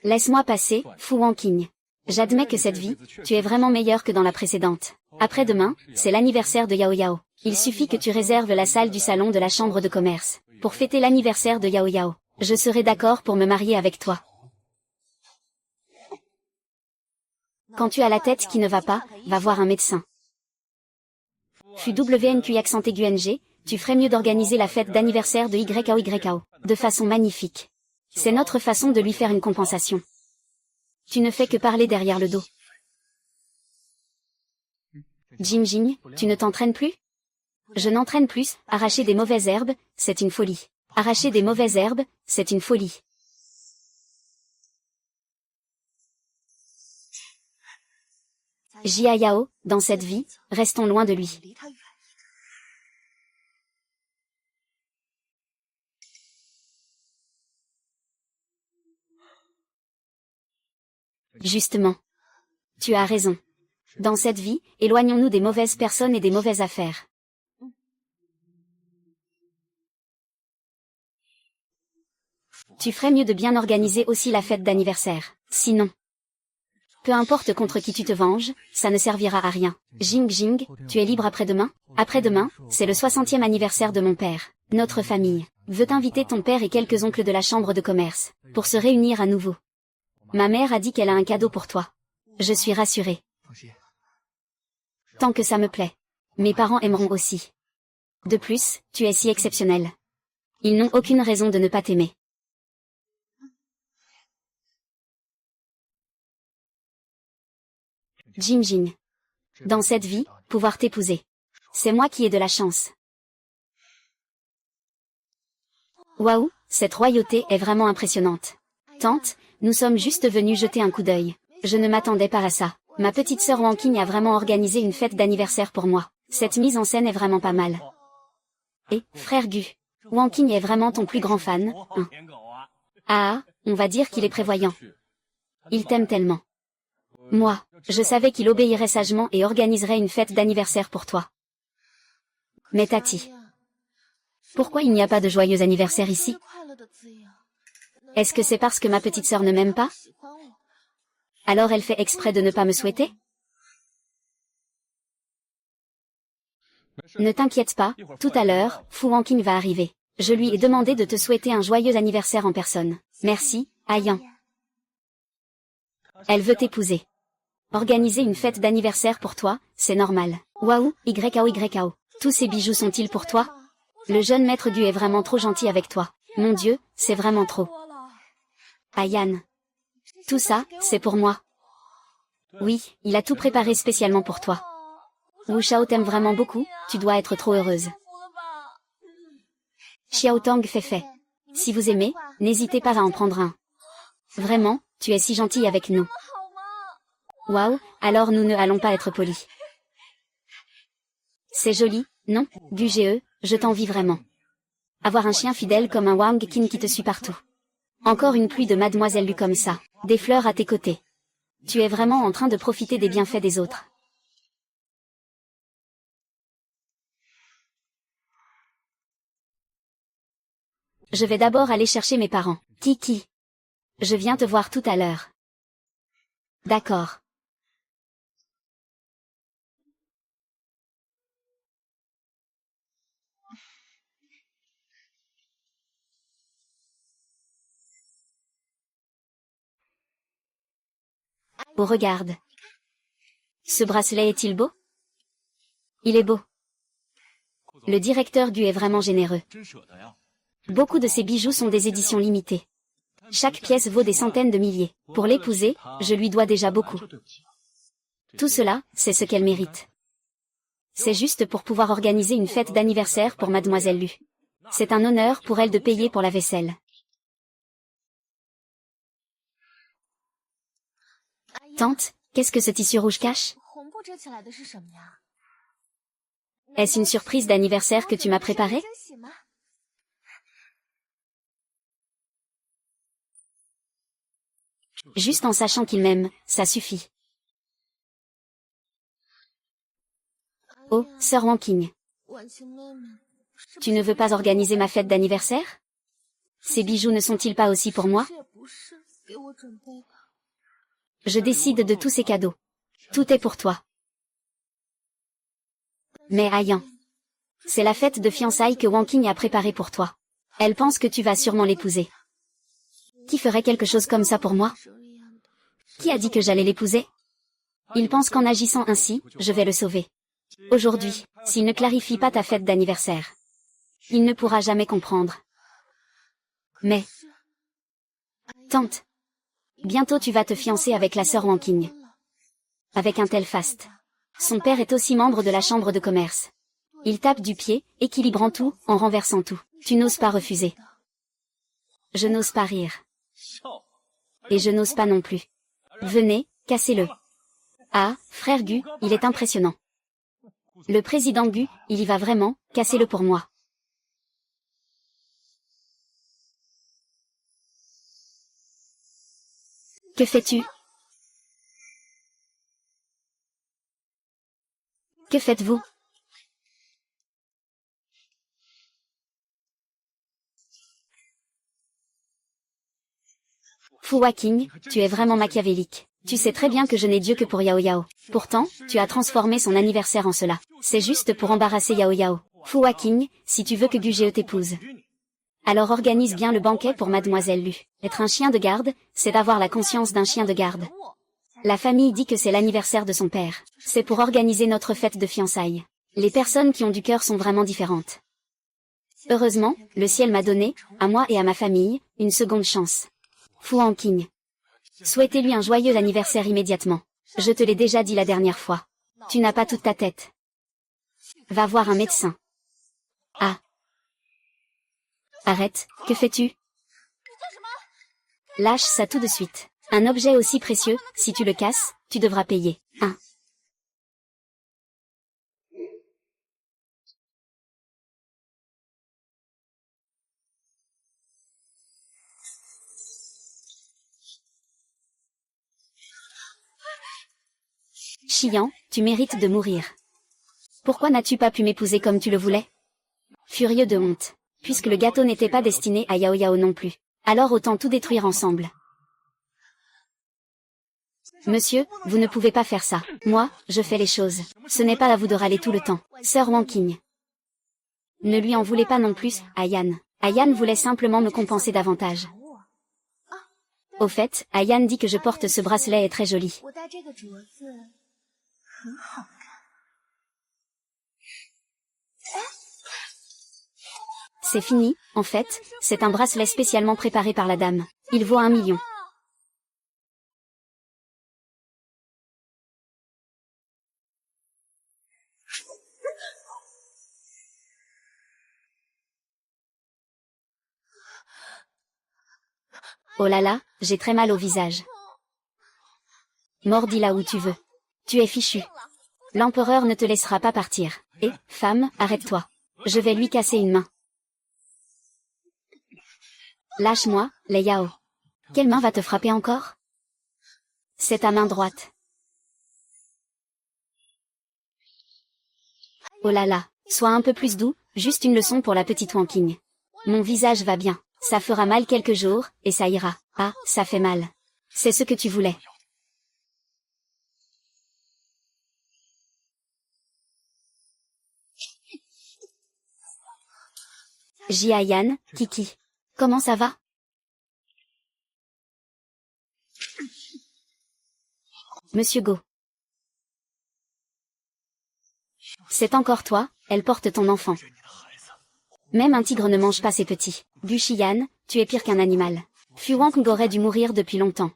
Laisse-moi passer, Fu Wanking. J'admets que cette vie, tu es vraiment meilleure que dans la précédente. Après-demain, c'est l'anniversaire de Yao Yao. Il suffit que tu réserves la salle du salon de la chambre de commerce. Pour fêter l'anniversaire de Yao Yao, je serai d'accord pour me marier avec toi. Quand tu as la tête qui ne va pas, va voir un médecin. Fut WNQ accent aigu NG, tu ferais mieux d'organiser la fête d'anniversaire de YAO de façon magnifique. C'est notre façon de lui faire une compensation. Tu ne fais que parler derrière le dos. Jing Jing, tu ne t'entraînes plus? Je n'entraîne plus, arracher des mauvaises herbes, c'est une folie. Arracher des mauvaises herbes, c'est une folie. Jia Yao, dans cette vie, restons loin de lui. Justement. Tu as raison. Dans cette vie, éloignons-nous des mauvaises personnes et des mauvaises affaires. Tu ferais mieux de bien organiser aussi la fête d'anniversaire. Sinon, peu importe contre qui tu te venges, ça ne servira à rien. Jing Jing, tu es libre après-demain? Après-demain, c'est le 60e anniversaire de mon père. Notre famille veut inviter ton père et quelques oncles de la chambre de commerce, pour se réunir à nouveau. Ma mère a dit qu'elle a un cadeau pour toi. Je suis rassurée. Tant que ça me plaît. Mes parents aimeront aussi. De plus, tu es si exceptionnel. Ils n'ont aucune raison de ne pas t'aimer. Jing Jing. Dans cette vie, pouvoir t'épouser. C'est moi qui ai de la chance. Waouh, cette royauté est vraiment impressionnante. Tante, nous sommes juste venus jeter un coup d'œil. Je ne m'attendais pas à ça. Ma petite sœur Wanking a vraiment organisé une fête d'anniversaire pour moi. Cette mise en scène est vraiment pas mal. Et, frère Gu, Wanking est vraiment ton plus grand fan, hein. Ah, on va dire qu'il est prévoyant. Il t'aime tellement. Moi, je savais qu'il obéirait sagement et organiserait une fête d'anniversaire pour toi. Mais Tati, pourquoi il n'y a pas de joyeux anniversaire ici? Est-ce que c'est parce que ma petite sœur ne m'aime pas? Alors elle fait exprès de ne pas me souhaiter? Ne t'inquiète pas, tout à l'heure, Fu Wanking va arriver. Je lui ai demandé de te souhaiter un joyeux anniversaire en personne. Merci, Ayan. Elle veut t'épouser. Organiser une fête d'anniversaire pour toi, c'est normal. Waouh, YAO. Tous ces bijoux sont-ils pour toi? Le jeune maître Gu est vraiment trop gentil avec toi. Mon Dieu, c'est vraiment trop. Ayan. Tout ça, c'est pour moi. Oui, il a tout préparé spécialement pour toi. Wu Shao t'aime vraiment beaucoup, tu dois être trop heureuse. Xiao Tang fait. Si vous aimez, n'hésitez pas à en prendre un. Vraiment, tu es si gentil avec nous. Waouh, alors nous ne allons pas être polis. C'est joli, non, Gu, je t'envie vraiment. Avoir un chien fidèle comme un Wang Qin qui te suit partout. Encore une pluie de Mademoiselle Lu comme ça, des fleurs à tes côtés. Tu es vraiment en train de profiter des bienfaits des autres. Je vais d'abord aller chercher mes parents. Kiki. Je viens te voir tout à l'heure. D'accord. Oh regarde. Ce bracelet est-il beau? Il est beau. Le directeur Gu est vraiment généreux. Beaucoup de ces bijoux sont des éditions limitées. Chaque pièce vaut des centaines de milliers. Pour l'épouser, je lui dois déjà beaucoup. Tout cela, c'est ce qu'elle mérite. C'est juste pour pouvoir organiser une fête d'anniversaire pour Mademoiselle Lu. C'est un honneur pour elle de payer pour la vaisselle. Tante, qu'est-ce que ce tissu rouge cache? Est-ce une surprise d'anniversaire que tu m'as préparée? Juste en sachant qu'il m'aime, ça suffit. Oh, sœur Wanking. Tu ne veux pas organiser ma fête d'anniversaire? Ces bijoux ne sont-ils pas aussi pour moi? Je décide de tous ces cadeaux. Tout est pour toi. Mais Ayan. C'est la fête de fiançailles que Wanking a préparée pour toi. Elle pense que tu vas sûrement l'épouser. Qui ferait quelque chose comme ça pour moi? Qui a dit que j'allais l'épouser? Il pense qu'en agissant ainsi, je vais le sauver. Aujourd'hui, s'il ne clarifie pas ta fête d'anniversaire, il ne pourra jamais comprendre. Mais... Tante. Bientôt tu vas te fiancer avec la sœur Wanking. Avec un tel faste. Son père est aussi membre de la chambre de commerce. Il tape du pied, équilibrant tout, en renversant tout. Tu n'oses pas refuser. Je n'ose pas rire. Et je n'ose pas non plus. Venez, cassez-le. Ah, frère Gu, il est impressionnant. Le président Gu, il y va vraiment, cassez-le pour moi. Que fais-tu? Que faites-vous? Fu Waking, tu es vraiment machiavélique. Tu sais très bien que je n'ai Dieu que pour Yao Yao. Pourtant, tu as transformé son anniversaire en cela. C'est juste pour embarrasser Yao Yao. Fu Waking, si tu veux que Gugeo t'épouse, alors organise bien le banquet pour Mademoiselle Lu. Être un chien de garde, c'est d'avoir la conscience d'un chien de garde. La famille dit que c'est l'anniversaire de son père. C'est pour organiser notre fête de fiançailles. Les personnes qui ont du cœur sont vraiment différentes. Heureusement, le ciel m'a donné, à moi et à ma famille, une seconde chance. Fu Wanking. Souhaitez-lui un joyeux anniversaire immédiatement. Je te l'ai déjà dit la dernière fois. Tu n'as pas toute ta tête. Va voir un médecin. Ah. Arrête, que fais-tu? Lâche ça tout de suite. Un objet aussi précieux, si tu le casses, tu devras payer. 1. Chiant, tu mérites de mourir. Pourquoi n'as-tu pas pu m'épouser comme tu le voulais? Furieux de honte. Puisque le gâteau n'était pas destiné à Yao Yao non plus. Alors autant tout détruire ensemble. Monsieur, vous ne pouvez pas faire ça. Moi, je fais les choses. Ce n'est pas à vous de râler tout le temps. Sœur Wanking. Ne lui en voulez pas non plus, Ayan. Ayan voulait simplement me compenser davantage. Au fait, Ayan dit que je porte ce bracelet est très joli. C'est fini, en fait, c'est un bracelet spécialement préparé par la dame. Il vaut 1 million. Oh là là, j'ai très mal au visage. Mordis là où tu veux. Tu es fichu. L'empereur ne te laissera pas partir. Et, femme, arrête-toi. Je vais lui casser une main. Lâche-moi, Lei Yao. Quelle main va te frapper encore? C'est ta main droite. Oh là là, sois un peu plus doux, juste une leçon pour la petite Wanking. Mon visage va bien. Ça fera mal quelques jours, et ça ira. Ah, ça fait mal. C'est ce que tu voulais. Jiayan, Kiki. Comment ça va? Monsieur Go. C'est encore toi, elle porte ton enfant. Même un tigre ne mange pas ses petits. Guxian, tu es pire qu'un animal. Fu Wanking aurait dû mourir depuis longtemps.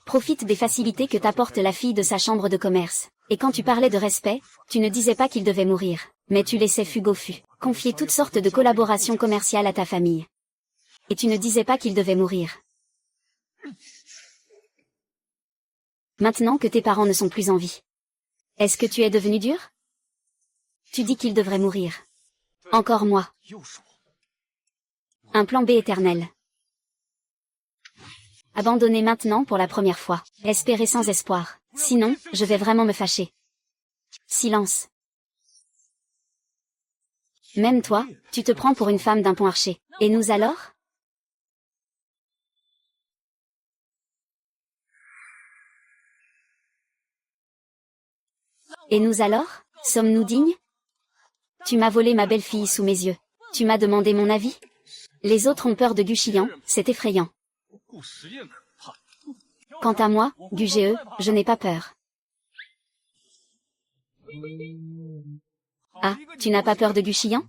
Profite des facilités que t'apporte la fille de sa chambre de commerce. Et quand tu parlais de respect, tu ne disais pas qu'il devait mourir. Mais tu laissais Fu Gofu confier toutes sortes de collaborations commerciales à ta famille. Et tu ne disais pas qu'il devait mourir. Maintenant que tes parents ne sont plus en vie. Est-ce que tu es devenu dur? Tu dis qu'il devrait mourir. Encore moi. Un plan B éternel. Abandonner maintenant pour la première fois. Espérer sans espoir. Sinon, je vais vraiment me fâcher. Silence. Même toi, tu te prends pour une femme d'un pont archer. Et nous alors? Et nous alors? Sommes-nous dignes? Tu m'as volé ma belle-fille sous mes yeux. Tu m'as demandé mon avis? Les autres ont peur de Guxian, c'est effrayant. Quant à moi, Gugeo, je n'ai pas peur. Ah, tu n'as pas peur de Guxian?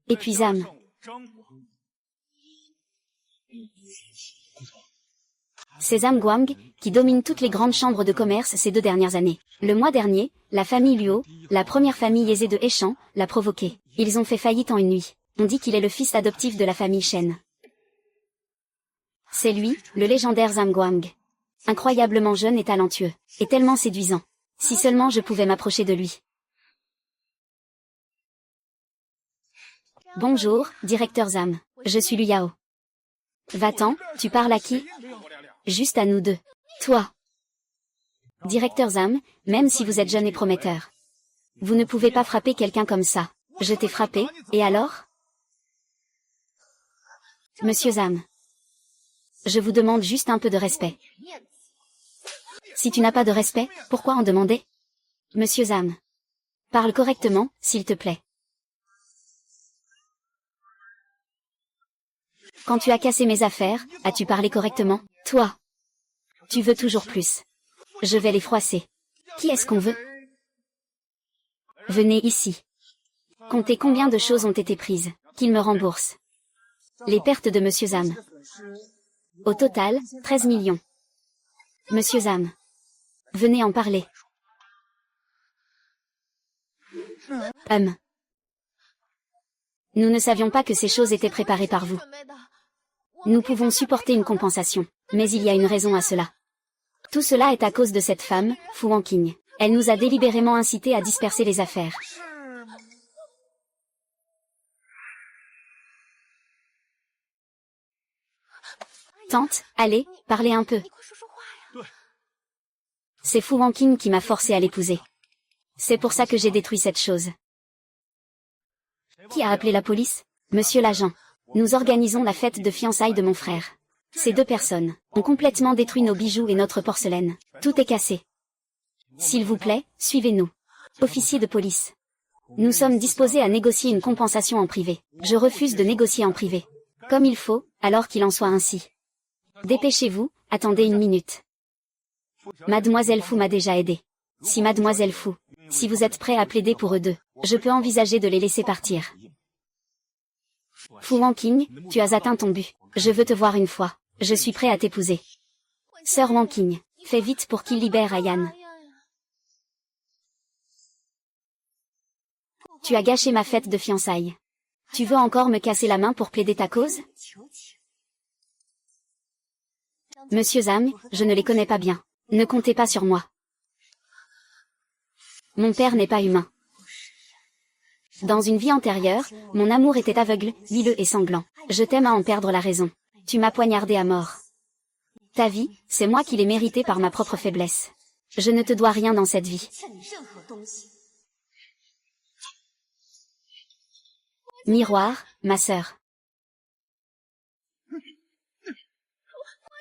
Épuisame. C'est Guang, qui domine toutes les grandes chambres de commerce ces 2 dernières années. Le mois dernier, la famille Luo, la première famille aisée de Hechan, l'a provoqué. Ils ont fait faillite en une nuit. On dit qu'il est le fils adoptif de la famille Shen. C'est lui, le légendaire Guang. Incroyablement jeune et talentueux. Et tellement séduisant. Si seulement je pouvais m'approcher de lui. Bonjour, directeur Zam. Je suis Liu Yao. Va-t'en, tu parles à qui? Juste à nous deux. Toi. Directeur Zam, même si vous êtes jeune et prometteur. Vous ne pouvez pas frapper quelqu'un comme ça. Je t'ai frappé, et alors? Monsieur Zam. Je vous demande juste un peu de respect. Si tu n'as pas de respect, pourquoi en demander? Monsieur Zam. Parle correctement, s'il te plaît. Quand tu as cassé mes affaires, as-tu parlé correctement? Toi. Tu veux toujours plus. Je vais les froisser. Qui est-ce qu'on veut? Venez ici. Comptez combien de choses ont été prises, qu'il me rembourse. Les pertes de Monsieur Zam. Au total, 13 millions. Monsieur Zam. Venez en parler. Nous ne savions pas que ces choses étaient préparées par vous. Nous pouvons supporter une compensation, mais il y a une raison à cela. Tout cela est à cause de cette femme, Fu Wanqing. Elle nous a délibérément incités à disperser les affaires. Tante, allez, parlez un peu. C'est Fu Wanqing qui m'a forcé à l'épouser. C'est pour ça que j'ai détruit cette chose. Qui a appelé la police? Monsieur l'agent. Nous organisons la fête de fiançailles de mon frère. Ces deux personnes ont complètement détruit nos bijoux et notre porcelaine. Tout est cassé. S'il vous plaît, suivez-nous. Officier de police. Nous sommes disposés à négocier une compensation en privé. Je refuse de négocier en privé. Comme il faut, alors qu'il en soit ainsi. Dépêchez-vous, attendez une minute. Mademoiselle Fu m'a déjà aidé. Si Mademoiselle Fu, si vous êtes prêt à plaider pour eux deux, je peux envisager de les laisser partir. Fu Wanqing, tu as atteint ton but. Je veux te voir une fois. Je suis prêt à t'épouser. Sœur Wanqing, fais vite pour qu'il libère Ayan. Tu as gâché ma fête de fiançailles. Tu veux encore me casser la main pour plaider ta cause? Monsieur Zam, je ne les connais pas bien. Ne comptez pas sur moi. Mon père n'est pas humain. Dans une vie antérieure, mon amour était aveugle, huileux et sanglant. Je t'aime à en perdre la raison. Tu m'as poignardé à mort. Ta vie, c'est moi qui l'ai méritée par ma propre faiblesse. Je ne te dois rien dans cette vie. Miroir, ma sœur.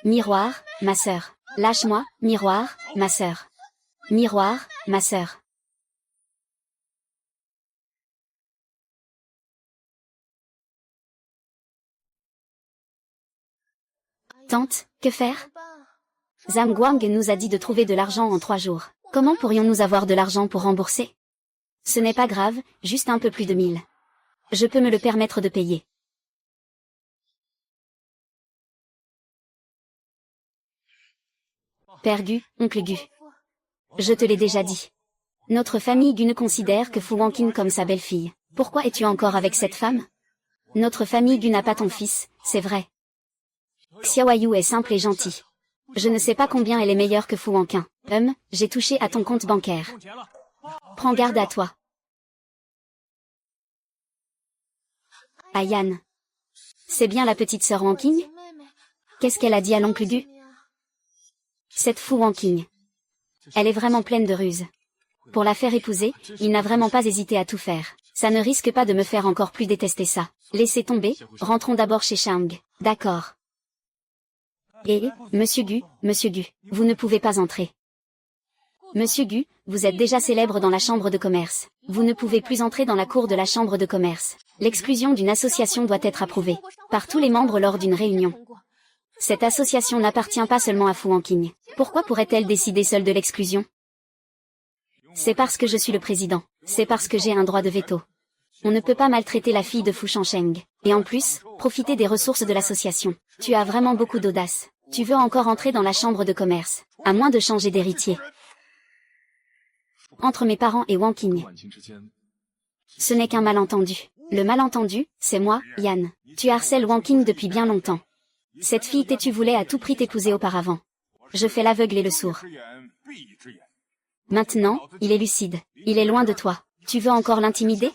Miroir, ma sœur. Lâche-moi, miroir, ma sœur. Miroir, ma sœur. Tante, que faire? Zhang Guang nous a dit de trouver de l'argent en 3 jours. Comment pourrions-nous avoir de l'argent pour rembourser? Ce n'est pas grave, juste un peu plus de 1000. Je peux me le permettre de payer. Père Gu, oncle Gu. Je te l'ai déjà dit. Notre famille Gu ne considère que Fu Wanqing comme sa belle-fille. Pourquoi es-tu encore avec cette femme? Notre famille Gu n'a pas ton fils, c'est vrai. Xiaoyu est simple et gentil. Je ne sais pas combien elle est meilleure que Fu Wanqing. J'ai touché à ton compte bancaire. Prends garde à toi. Ayan. C'est bien la petite sœur Wanqing? Qu'est-ce qu'elle a dit à l'oncle Gu? Cette Fu Wanqing. Elle est vraiment pleine de ruses. Pour la faire épouser, il n'a vraiment pas hésité à tout faire. Ça ne risque pas de me faire encore plus détester ça. Laissez tomber, rentrons d'abord chez Shang. D'accord. Et, Monsieur Gu, vous ne pouvez pas entrer. Monsieur Gu, vous êtes déjà célèbre dans la chambre de commerce. Vous ne pouvez plus entrer dans la cour de la chambre de commerce. L'exclusion d'une association doit être approuvée par tous les membres lors d'une réunion. Cette association n'appartient pas seulement à Fu Wanqing. Pourquoi pourrait-elle décider seule de l'exclusion? C'est parce que je suis le président. C'est parce que j'ai un droit de veto. On ne peut pas maltraiter la fille de Fu Shangsheng. Et en plus, profiter des ressources de l'association. Tu as vraiment beaucoup d'audace. Tu veux encore entrer dans la chambre de commerce, à moins de changer d'héritier. Entre mes parents et Wanqing. Ce n'est qu'un malentendu. Le malentendu, c'est moi, Yan. Tu harcèles Wanqing depuis bien longtemps. Cette fille têtue voulait à tout prix t'épouser auparavant. Je fais l'aveugle et le sourd. Maintenant, il est lucide. Il est loin de toi. Tu veux encore l'intimider?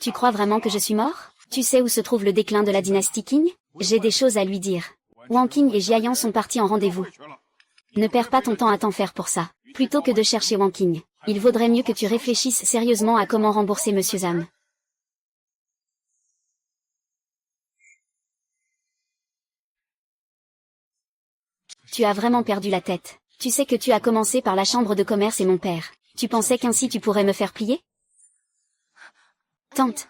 Tu crois vraiment que je suis mort? Tu sais où se trouve le déclin de la dynastie Qing? J'ai des choses à lui dire. Wang Qing et Jiayan sont partis en rendez-vous. Ne perds pas ton temps à t'en faire pour ça. Plutôt que de chercher Wang Qing, il vaudrait mieux que tu réfléchisses sérieusement à comment rembourser Monsieur Zhang. Tu as vraiment perdu la tête. Tu sais que tu as commencé par la chambre de commerce et mon père. Tu pensais qu'ainsi tu pourrais me faire plier? Tente.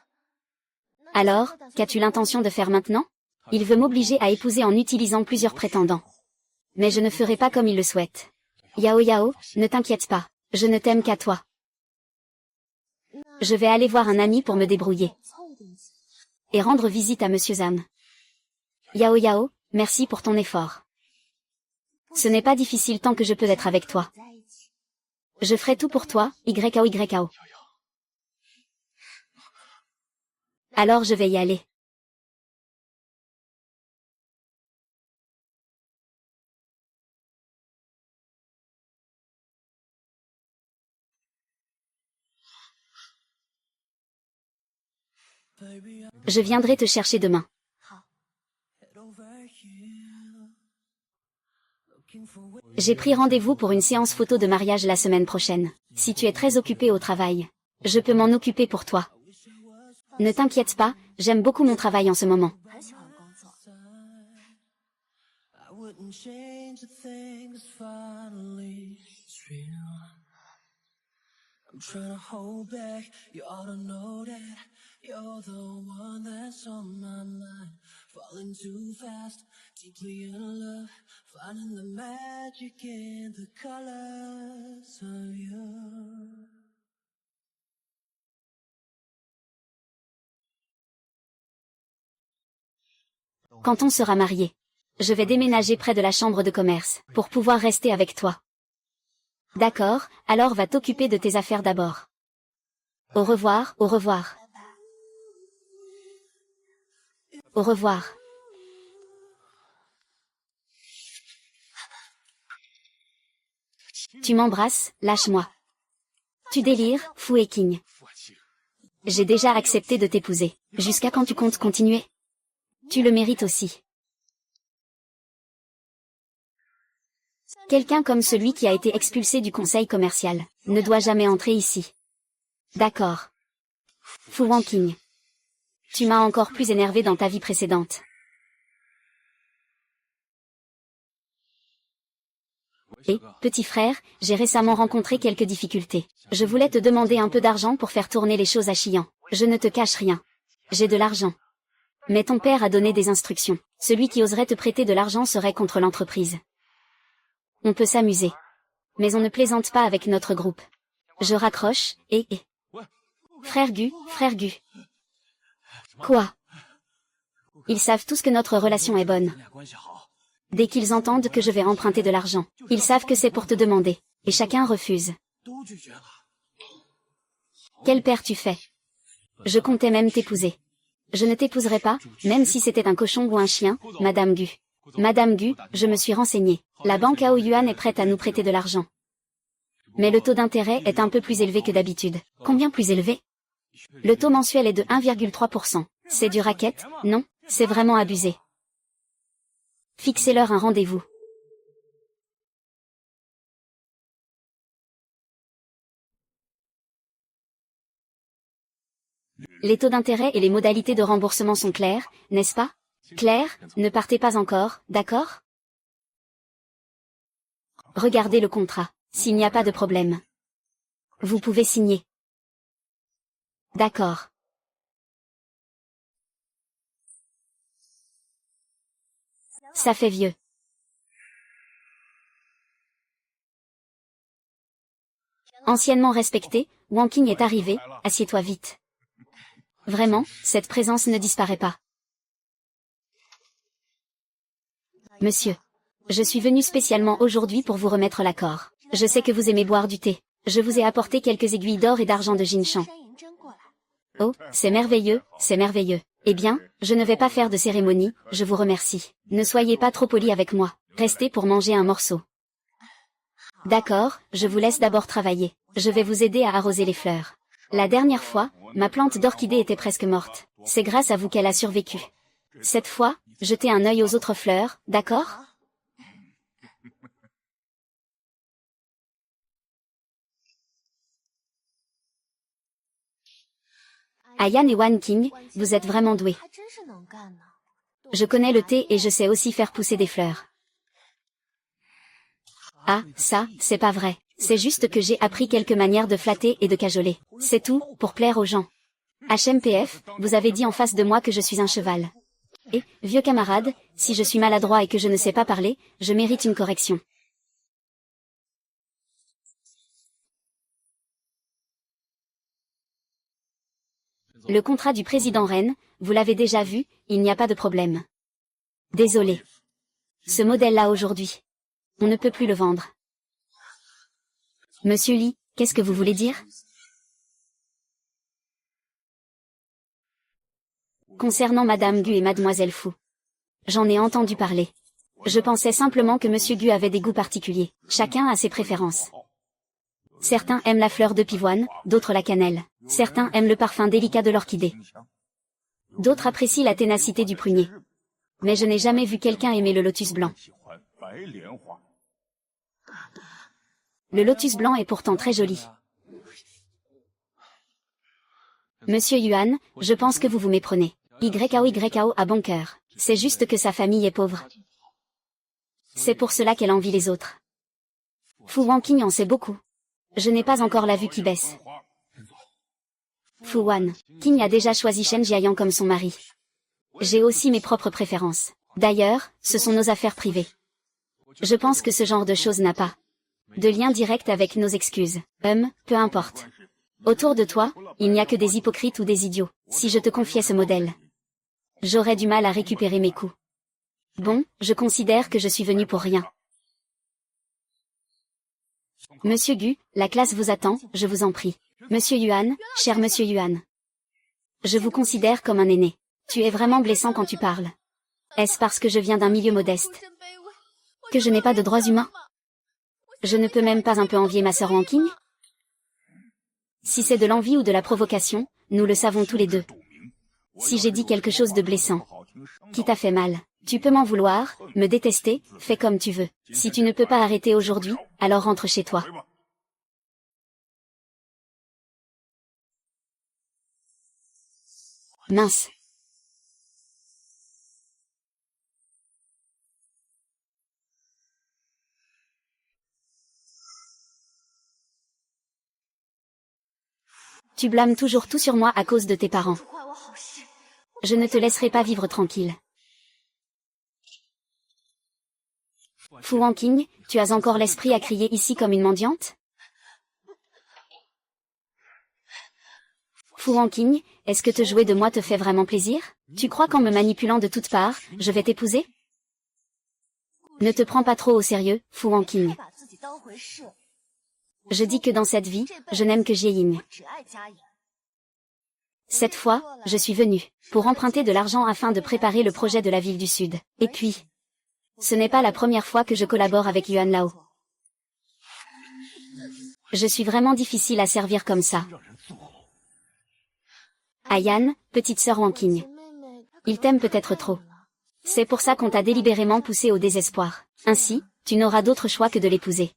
Alors, qu'as-tu l'intention de faire maintenant? Il veut m'obliger à épouser en utilisant plusieurs prétendants. Mais je ne ferai pas comme il le souhaite. Yao Yao, ne t'inquiète pas. Je ne t'aime qu'à toi. Je vais aller voir un ami pour me débrouiller. Et rendre visite à Monsieur Zhang. Yao Yao, merci pour ton effort. Ce n'est pas difficile tant que je peux être avec toi. Je ferai tout pour toi, YAO. Alors je vais y aller. Je viendrai te chercher demain. J'ai pris rendez-vous pour une séance photo de mariage la semaine prochaine. Si tu es très occupé au travail, je peux m'en occuper pour toi. Ne t'inquiète pas, j'aime beaucoup mon travail en ce moment. Quand on sera marié, je vais déménager près de la chambre de commerce, pour pouvoir rester avec toi. D'accord, alors va t'occuper de tes affaires d'abord. Au revoir, au revoir. Au revoir. Tu m'embrasses, lâche-moi. Tu délires, Fu et Qing. J'ai déjà accepté de t'épouser. Jusqu'à quand tu comptes continuer? Tu le mérites aussi. Quelqu'un comme celui qui a été expulsé du conseil commercial ne doit jamais entrer ici. D'accord. Fu Wangqing. Tu m'as encore plus énervé dans ta vie précédente. Et, petit frère, j'ai récemment rencontré quelques difficultés. Je voulais te demander un peu d'argent pour faire tourner les choses à Xi'an. Je ne te cache rien. J'ai de l'argent. Mais ton père a donné des instructions. Celui qui oserait te prêter de l'argent serait contre l'entreprise. On peut s'amuser. Mais on ne plaisante pas avec notre groupe. Je raccroche, et... Frère Gu. Quoi? Ils savent tous que notre relation est bonne. Dès qu'ils entendent que je vais emprunter de l'argent, ils savent que c'est pour te demander. Et chacun refuse. Quel père tu fais? Je comptais même t'épouser. Je ne t'épouserai pas, même si c'était un cochon ou un chien, Madame Gu. Madame Gu, je me suis renseignée. La banque Aoyuan est prête à nous prêter de l'argent. Mais le taux d'intérêt est un peu plus élevé que d'habitude. Combien plus élevé? Le taux mensuel est de 1,3%. C'est du racket, non? C'est vraiment abusé. Fixez-leur un rendez-vous. Les taux d'intérêt et les modalités de remboursement sont clairs, n'est-ce pas? Claire, ne partez pas encore, d'accord? Regardez le contrat. S'il n'y a pas de problème, vous pouvez signer. D'accord. Ça fait vieux. Anciennement respecté, Wangqing est arrivé, assieds-toi vite. Vraiment, cette présence ne disparaît pas. Monsieur. Je suis venu spécialement aujourd'hui pour vous remettre l'accord. Je sais que vous aimez boire du thé. Je vous ai apporté quelques aiguilles d'or et d'argent de Jinshan. Oh, c'est merveilleux, c'est merveilleux. Eh bien, je ne vais pas faire de cérémonie, je vous remercie. Ne soyez pas trop poli avec moi. Restez pour manger un morceau. D'accord, je vous laisse d'abord travailler. Je vais vous aider à arroser les fleurs. La dernière fois, ma plante d'orchidée était presque morte. C'est grâce à vous qu'elle a survécu. Cette fois, jetez un œil aux autres fleurs, d'accord? Ayan et Wan King, vous êtes vraiment doués. Je connais le thé et je sais aussi faire pousser des fleurs. Ah, ça, c'est pas vrai. C'est juste que j'ai appris quelques manières de flatter et de cajoler. C'est tout, pour plaire aux gens. HMPF, vous avez dit en face de moi que je suis un cheval. Et, vieux camarade, si je suis maladroit et que je ne sais pas parler, je mérite une correction. Le contrat du président Ren, vous l'avez déjà vu, il n'y a pas de problème. Désolé. Ce modèle-là aujourd'hui. On ne peut plus le vendre. Monsieur Lee, qu'est-ce que vous voulez dire? Concernant Madame Gu et Mademoiselle Fu. J'en ai entendu parler. Je pensais simplement que Monsieur Gu avait des goûts particuliers. Chacun a ses préférences. Certains aiment la fleur de pivoine, d'autres la cannelle. Certains aiment le parfum délicat de l'orchidée. D'autres apprécient la ténacité du prunier. Mais je n'ai jamais vu quelqu'un aimer le lotus blanc. Le lotus blanc est pourtant très joli. Monsieur Yuan, je pense que vous vous méprenez. YKO a bon cœur. C'est juste que sa famille est pauvre. C'est pour cela qu'elle envie les autres. Fu Wanqing en sait beaucoup. Je n'ai pas encore la vue qui baisse. Fu Wan King a déjà choisi Shen Jiayan comme son mari. J'ai aussi mes propres préférences. D'ailleurs, ce sont nos affaires privées. Je pense que ce genre de choses n'a pas de lien direct avec nos excuses. Peu importe. Autour de toi, il n'y a que des hypocrites ou des idiots. Si je te confiais ce modèle, j'aurais du mal à récupérer mes coups. Bon, je considère que je suis venu pour rien. Monsieur Gu, la classe vous attend, je vous en prie. Monsieur Yuan, cher Monsieur Yuan. Je vous considère comme un aîné. Tu es vraiment blessant quand tu parles. Est-ce parce que je viens d'un milieu modeste que je n'ai pas de droits humains? Je ne peux même pas un peu envier ma sœur Wanqing? Si c'est de l'envie ou de la provocation, nous le savons tous les deux. Si j'ai dit quelque chose de blessant, qui t'a fait mal, tu peux m'en vouloir, me détester, fais comme tu veux. Si tu ne peux pas arrêter aujourd'hui, alors rentre chez toi. Mince. Tu blâmes toujours tout sur moi à cause de tes parents. Je ne te laisserai pas vivre tranquille. Fu Wanqing, tu as encore l'esprit à crier ici comme une mendiante? Fu Wanqing, est-ce que te jouer de moi te fait vraiment plaisir? Tu crois qu'en me manipulant de toutes parts, je vais t'épouser? Ne te prends pas trop au sérieux, Fu Wanqing. Je dis que dans cette vie, je n'aime que Jieyin. Cette fois, je suis venu pour emprunter de l'argent afin de préparer le projet de la ville du Sud. Et puis, ce n'est pas la première fois que je collabore avec Yuan Lao. Je suis vraiment difficile à servir comme ça. Ayan, petite sœur Wanqing. Il t'aime peut-être trop. C'est pour ça qu'on t'a délibérément poussé au désespoir. Ainsi, tu n'auras d'autre choix que de l'épouser.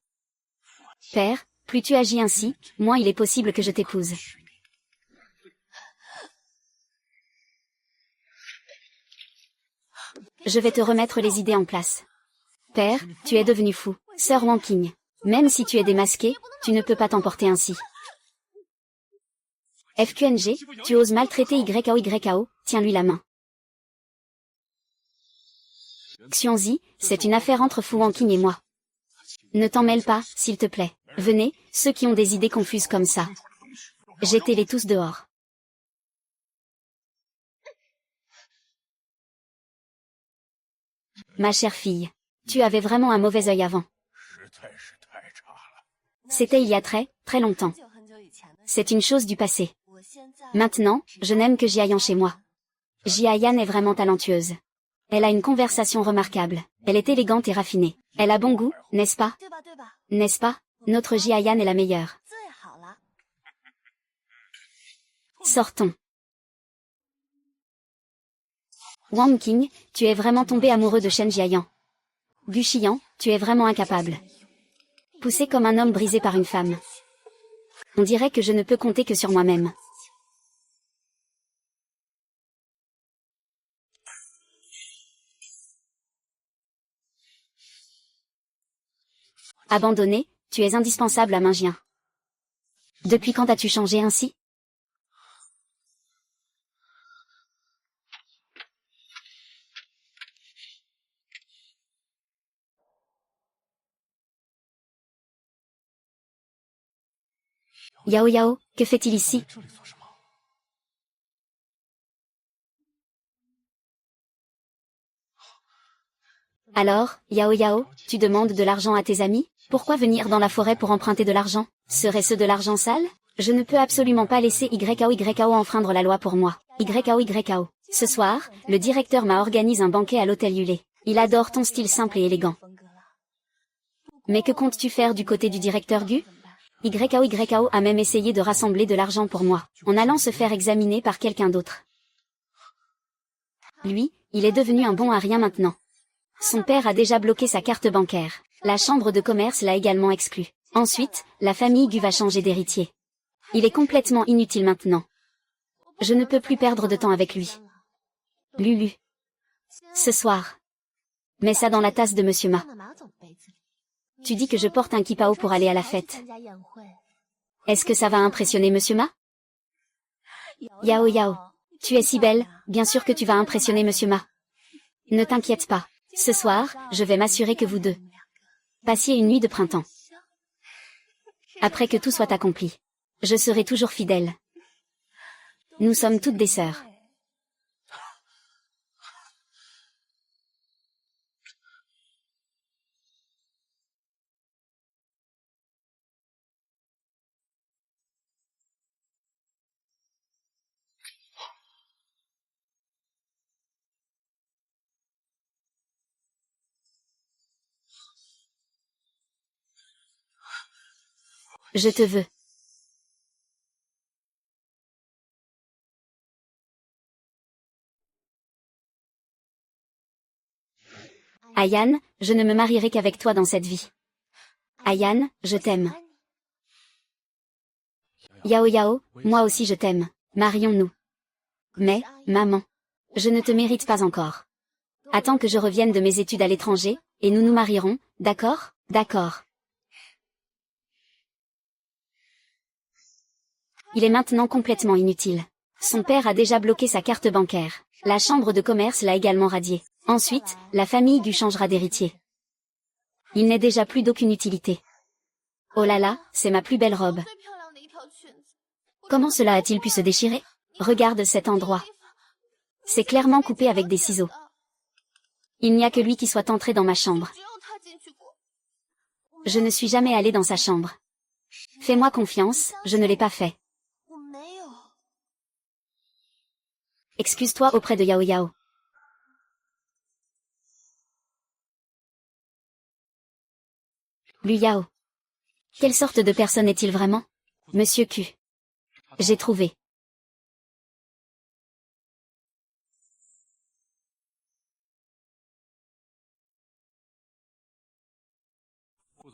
Père, plus tu agis ainsi, moins il est possible que je t'épouse. Je vais te remettre les idées en place. Père, tu es devenu fou. Sœur Wanqing. Même si tu es démasqué, tu ne peux pas t'emporter ainsi. FQNG, tu oses maltraiter YKO, tiens-lui la main. Xuanzi, c'est une affaire entre Fu Wanqing et moi. Ne t'en mêle pas, s'il te plaît. Venez, ceux qui ont des idées confuses comme ça. Jetez-les tous dehors. Ma chère fille, tu avais vraiment un mauvais œil avant. C'était il y a très, très longtemps. C'est une chose du passé. Maintenant, je n'aime que Jiayan chez moi. Jiayan est vraiment talentueuse. Elle a une conversation remarquable. Elle est élégante et raffinée. Elle a bon goût, n'est-ce pas? N'est-ce pas? Notre Jiayan est la meilleure. Sortons. Wang Qing, tu es vraiment tombé amoureux de Shen Jiayan. Gu Xian, tu es vraiment incapable. Poussé comme un homme brisé par une femme. On dirait que je ne peux compter que sur moi-même. Abandonné, tu es indispensable à Mingjian. Depuis quand as-tu changé ainsi? Yao Yao, que fait-il ici? Alors, Yao Yao, tu demandes de l'argent à tes amis? Pourquoi venir dans la forêt pour emprunter de l'argent? Serait-ce de l'argent sale? Je ne peux absolument pas laisser YAO enfreindre la loi pour moi. YAO. Ce soir, le directeur m'a organisé un banquet à l'hôtel Yulé. Il adore ton style simple et élégant. Mais que comptes-tu faire du côté du directeur Gu? YAO a même essayé de rassembler de l'argent pour moi, en allant se faire examiner par quelqu'un d'autre. Lui, il est devenu un bon à rien maintenant. Son père a déjà bloqué sa carte bancaire. La chambre de commerce l'a également exclu. Ensuite, la famille Gu va changer d'héritier. Il est complètement inutile maintenant. Je ne peux plus perdre de temps avec lui. Lulu. Ce soir. Mets ça dans la tasse de Monsieur Ma. Tu dis que je porte un kipao pour aller à la fête. Est-ce que ça va impressionner Monsieur Ma? Yao Yao. Tu es si belle, bien sûr que tu vas impressionner Monsieur Ma. Ne t'inquiète pas. Ce soir, je vais m'assurer que vous deux passiez une nuit de printemps. Après que tout soit accompli, je serai toujours fidèle. Nous sommes toutes des sœurs. Je te veux. Ayan, je ne me marierai qu'avec toi dans cette vie. Ayan, je t'aime. Yao Yao, moi aussi je t'aime. Marions-nous. Mais, maman, je ne te mérite pas encore. Attends que je revienne de mes études à l'étranger, et nous nous marierons, d'accord? D'accord. Il est maintenant complètement inutile. Son père a déjà bloqué sa carte bancaire. La chambre de commerce l'a également radié. Ensuite, la famille Gu changera d'héritier. Il n'est déjà plus d'aucune utilité. Oh là là, c'est ma plus belle robe. Comment cela a-t-il pu se déchirer? Regarde cet endroit. C'est clairement coupé avec des ciseaux. Il n'y a que lui qui soit entré dans ma chambre. Je ne suis jamais allée dans sa chambre. Fais-moi confiance, je ne l'ai pas fait. Excuse-toi auprès de Yao Yao. Lu Yao. Quelle sorte de personne est-il vraiment? Monsieur Q. J'ai trouvé.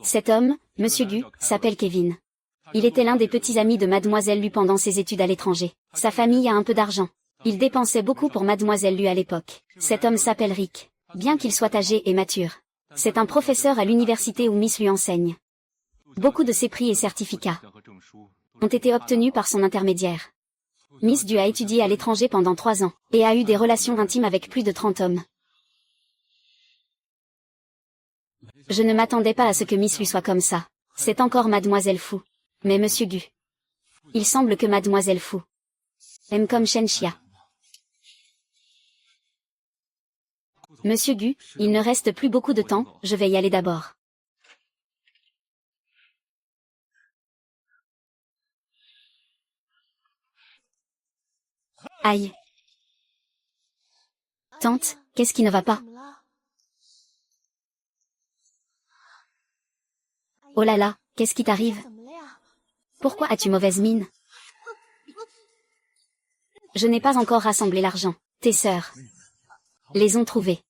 Cet homme, Monsieur Gu, s'appelle Kevin. Il était l'un des petits amis de Mademoiselle Lu pendant ses études à l'étranger. Sa famille a un peu d'argent. Il dépensait beaucoup pour Mademoiselle Lu à l'époque. Cet homme s'appelle Rick. Bien qu'il soit âgé et mature. C'est un professeur à l'université où Miss lui enseigne. Beaucoup de ses prix et certificats ont été obtenus par son intermédiaire. Miss Du a étudié à l'étranger pendant 3 ans, et a eu des relations intimes avec plus de 30 hommes. Je ne m'attendais pas à ce que Miss lui soit comme ça. C'est encore Mademoiselle Fu. Mais Monsieur Gu. Il semble que Mademoiselle Fu aime comme Shen Xia. Monsieur Gu, il ne reste plus beaucoup de temps, je vais y aller d'abord. Aïe. Tante, qu'est-ce qui ne va pas? Oh là là, qu'est-ce qui t'arrive? Pourquoi as-tu mauvaise mine? Je n'ai pas encore rassemblé l'argent. Tes sœurs les ont trouvés.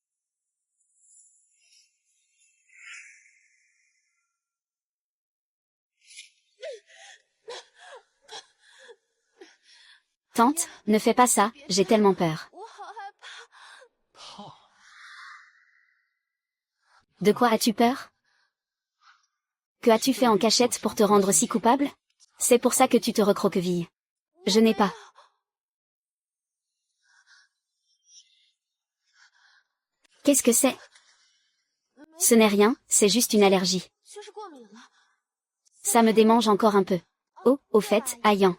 Tante, ne fais pas ça, j'ai tellement peur. De quoi as-tu peur? Que as-tu fait en cachette pour te rendre si coupable? C'est pour ça que tu te recroquevilles. Je n'ai pas. Qu'est-ce que c'est? Ce n'est rien, c'est juste une allergie. Ça me démange encore un peu. Oh, au fait, Ayan.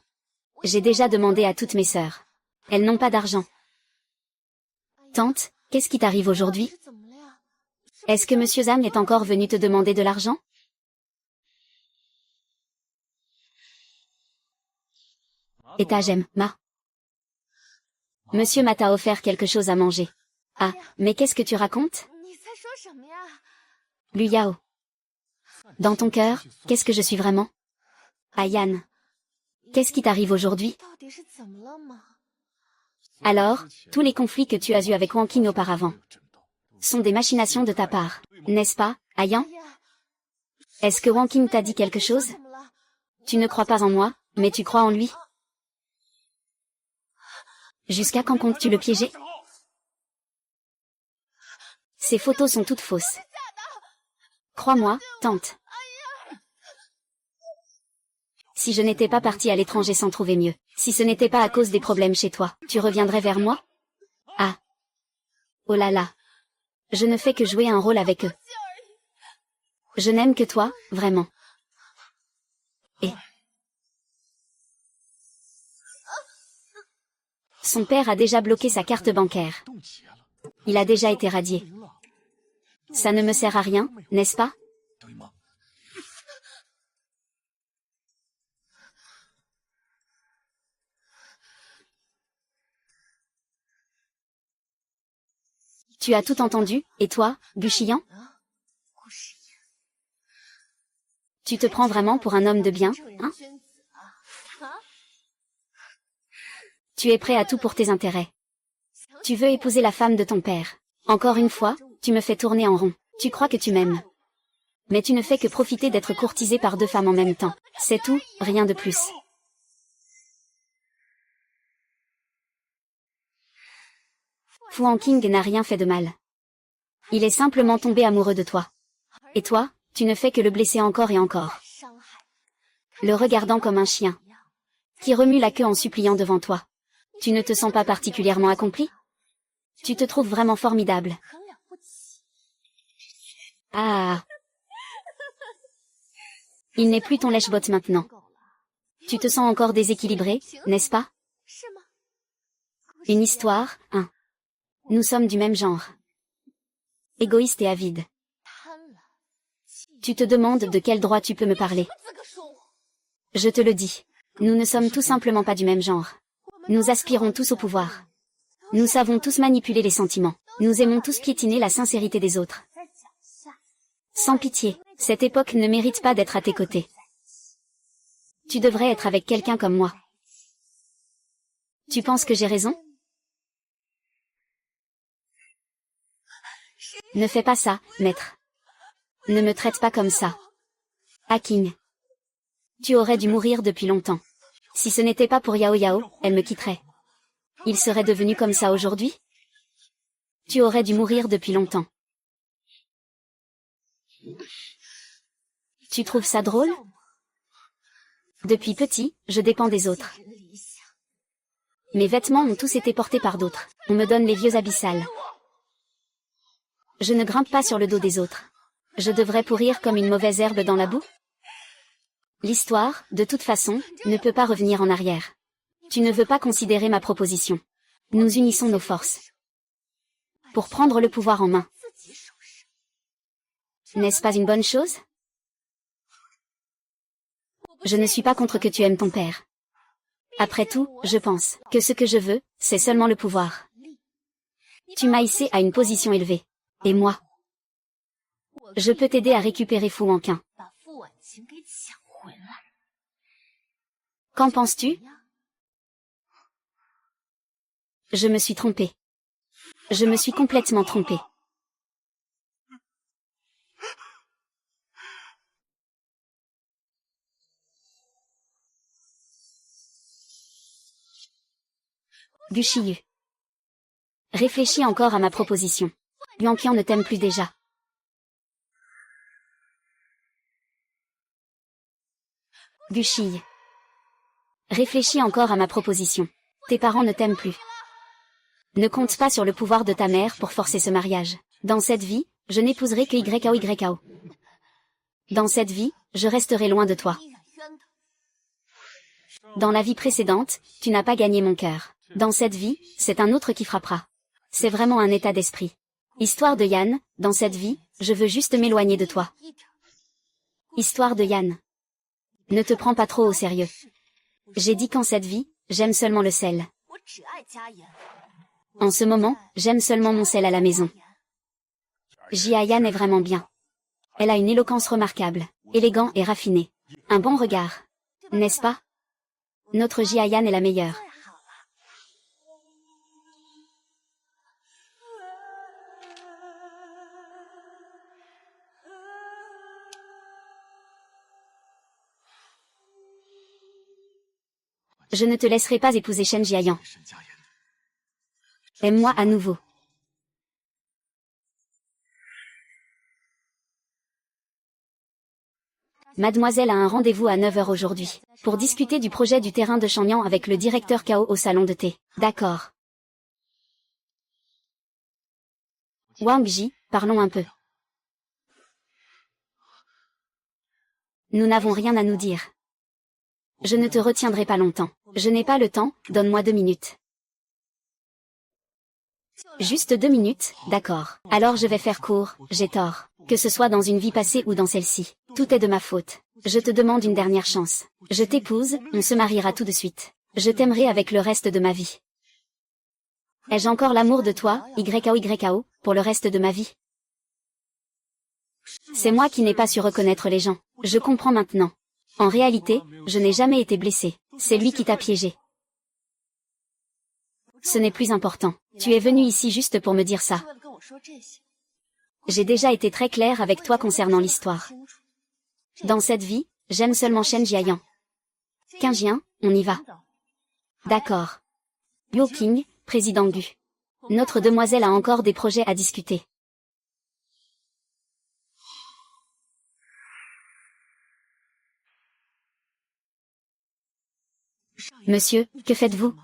J'ai déjà demandé à toutes mes sœurs. Elles n'ont pas d'argent. Tante, qu'est-ce qui t'arrive aujourd'hui? Est-ce que Monsieur Zhang est encore venu te demander de l'argent? Étagem, ma. Monsieur Ma t'a offert quelque chose à manger. Ah, mais qu'est-ce que tu racontes? Lu Yao. Dans ton cœur, qu'est-ce que je suis vraiment? Ayan. Qu'est-ce qui t'arrive aujourd'hui? Alors, tous les conflits que tu as eus avec Wang Qing auparavant sont des machinations de ta part, n'est-ce pas, Ayan? Est-ce que Wang Qing t'a dit quelque chose? Tu ne crois pas en moi, mais tu crois en lui. Jusqu'à quand comptes-tu le piéger? Ces photos sont toutes fausses. Crois-moi, tante. Si je n'étais pas partie à l'étranger sans trouver mieux, si ce n'était pas à cause des problèmes chez toi, tu reviendrais vers moi? Ah. Oh là là. Je ne fais que jouer un rôle avec eux. Je n'aime que toi, vraiment. Et son père a déjà bloqué sa carte bancaire. Il a déjà été radié. Ça ne me sert à rien, n'est-ce pas? Tu as tout entendu, et toi, Buchiyan? Tu te prends vraiment pour un homme de bien, hein? Tu es prêt à tout pour tes intérêts. Tu veux épouser la femme de ton père. Encore une fois, tu me fais tourner en rond. Tu crois que tu m'aimes. Mais tu ne fais que profiter d'être courtisé par deux femmes en même temps. C'est tout, rien de plus. Fu Hanqing n'a rien fait de mal. Il est simplement tombé amoureux de toi. Et toi, tu ne fais que le blesser encore et encore. Le regardant comme un chien qui remue la queue en suppliant devant toi. Tu ne te sens pas particulièrement accompli? Tu te trouves vraiment formidable. Ah. Il n'est plus ton lèche-botte maintenant. Tu te sens encore déséquilibré, n'est-ce pas? Une histoire, hein. Nous sommes du même genre. Égoïste et avide. Tu te demandes de quel droit tu peux me parler. Je te le dis. Nous ne sommes tout simplement pas du même genre. Nous aspirons tous au pouvoir. Nous savons tous manipuler les sentiments. Nous aimons tous piétiner la sincérité des autres. Sans pitié, cette époque ne mérite pas d'être à tes côtés. Tu devrais être avec quelqu'un comme moi. Tu penses que j'ai raison? Ne fais pas ça, maître. Ne me traite pas comme ça. Haking. Tu aurais dû mourir depuis longtemps. Si ce n'était pas pour Yao Yao, elle me quitterait. Il serait devenu comme ça aujourd'hui? Tu aurais dû mourir depuis longtemps. Tu trouves ça drôle? Depuis petit, je dépends des autres. Mes vêtements ont tous été portés par d'autres. On me donne les vieux abyssales. Je ne grimpe pas sur le dos des autres. Je devrais pourrir comme une mauvaise herbe dans la boue? L'histoire, de toute façon, ne peut pas revenir en arrière. Tu ne veux pas considérer ma proposition. Nous unissons nos forces pour prendre le pouvoir en main. N'est-ce pas une bonne chose? Je ne suis pas contre que tu aimes ton père. Après tout, je pense que ce que je veux, c'est seulement le pouvoir. Tu m'as hissé à une position élevée. Et moi, je peux t'aider à récupérer Fu Hanqing. Qu'en penses-tu? Je me suis trompée. Je me suis complètement trompée. Gu Shiyu. Réfléchis encore à ma proposition. Yuanqian ne t'aime plus déjà. Gu Shiyu. Réfléchis encore à ma proposition. Tes parents ne t'aiment plus. Ne compte pas sur le pouvoir de ta mère pour forcer ce mariage. Dans cette vie, je n'épouserai que YAO. Dans cette vie, je resterai loin de toi. Dans la vie précédente, tu n'as pas gagné mon cœur. Dans cette vie, c'est un autre qui frappera. C'est vraiment un état d'esprit. Histoire de Yan, dans cette vie, je veux juste m'éloigner de toi. Histoire de Yan. Ne te prends pas trop au sérieux. J'ai dit qu'en cette vie, j'aime seulement le sel. En ce moment, j'aime seulement mon sel à la maison. Jia Yan est vraiment bien. Elle a une éloquence remarquable, élégant et raffiné. Un bon regard. N'est-ce pas? Notre Jia Yan est la meilleure. Je ne te laisserai pas épouser Shen Jiayan. Aime-moi à nouveau. Mademoiselle a un rendez-vous à 9 h aujourd'hui, pour discuter du projet du terrain de Shangyan avec le directeur Cao au salon de thé. D'accord. Wang Ji, parlons un peu. Nous n'avons rien à nous dire. Je ne te retiendrai pas longtemps. Je n'ai pas le temps, donne-moi 2 minutes. Juste 2 minutes, d'accord. Alors je vais faire court, j'ai tort. Que ce soit dans une vie passée ou dans celle-ci. Tout est de ma faute. Je te demande une dernière chance. Je t'épouse, on se mariera tout de suite. Je t'aimerai avec le reste de ma vie. Ai-je encore l'amour de toi, YAO, pour le reste de ma vie? C'est moi qui n'ai pas su reconnaître les gens. Je comprends maintenant. En réalité, je n'ai jamais été blessée. C'est lui qui t'a piégé. Ce n'est plus important. Tu es venu ici juste pour me dire ça. J'ai déjà été très claire avec toi concernant l'histoire. Dans cette vie, j'aime seulement Shen Jiayan. Qingjian, on y va. D'accord. Yo King, président Gu. Notre demoiselle a encore des projets à discuter. Monsieur, que faites-vous?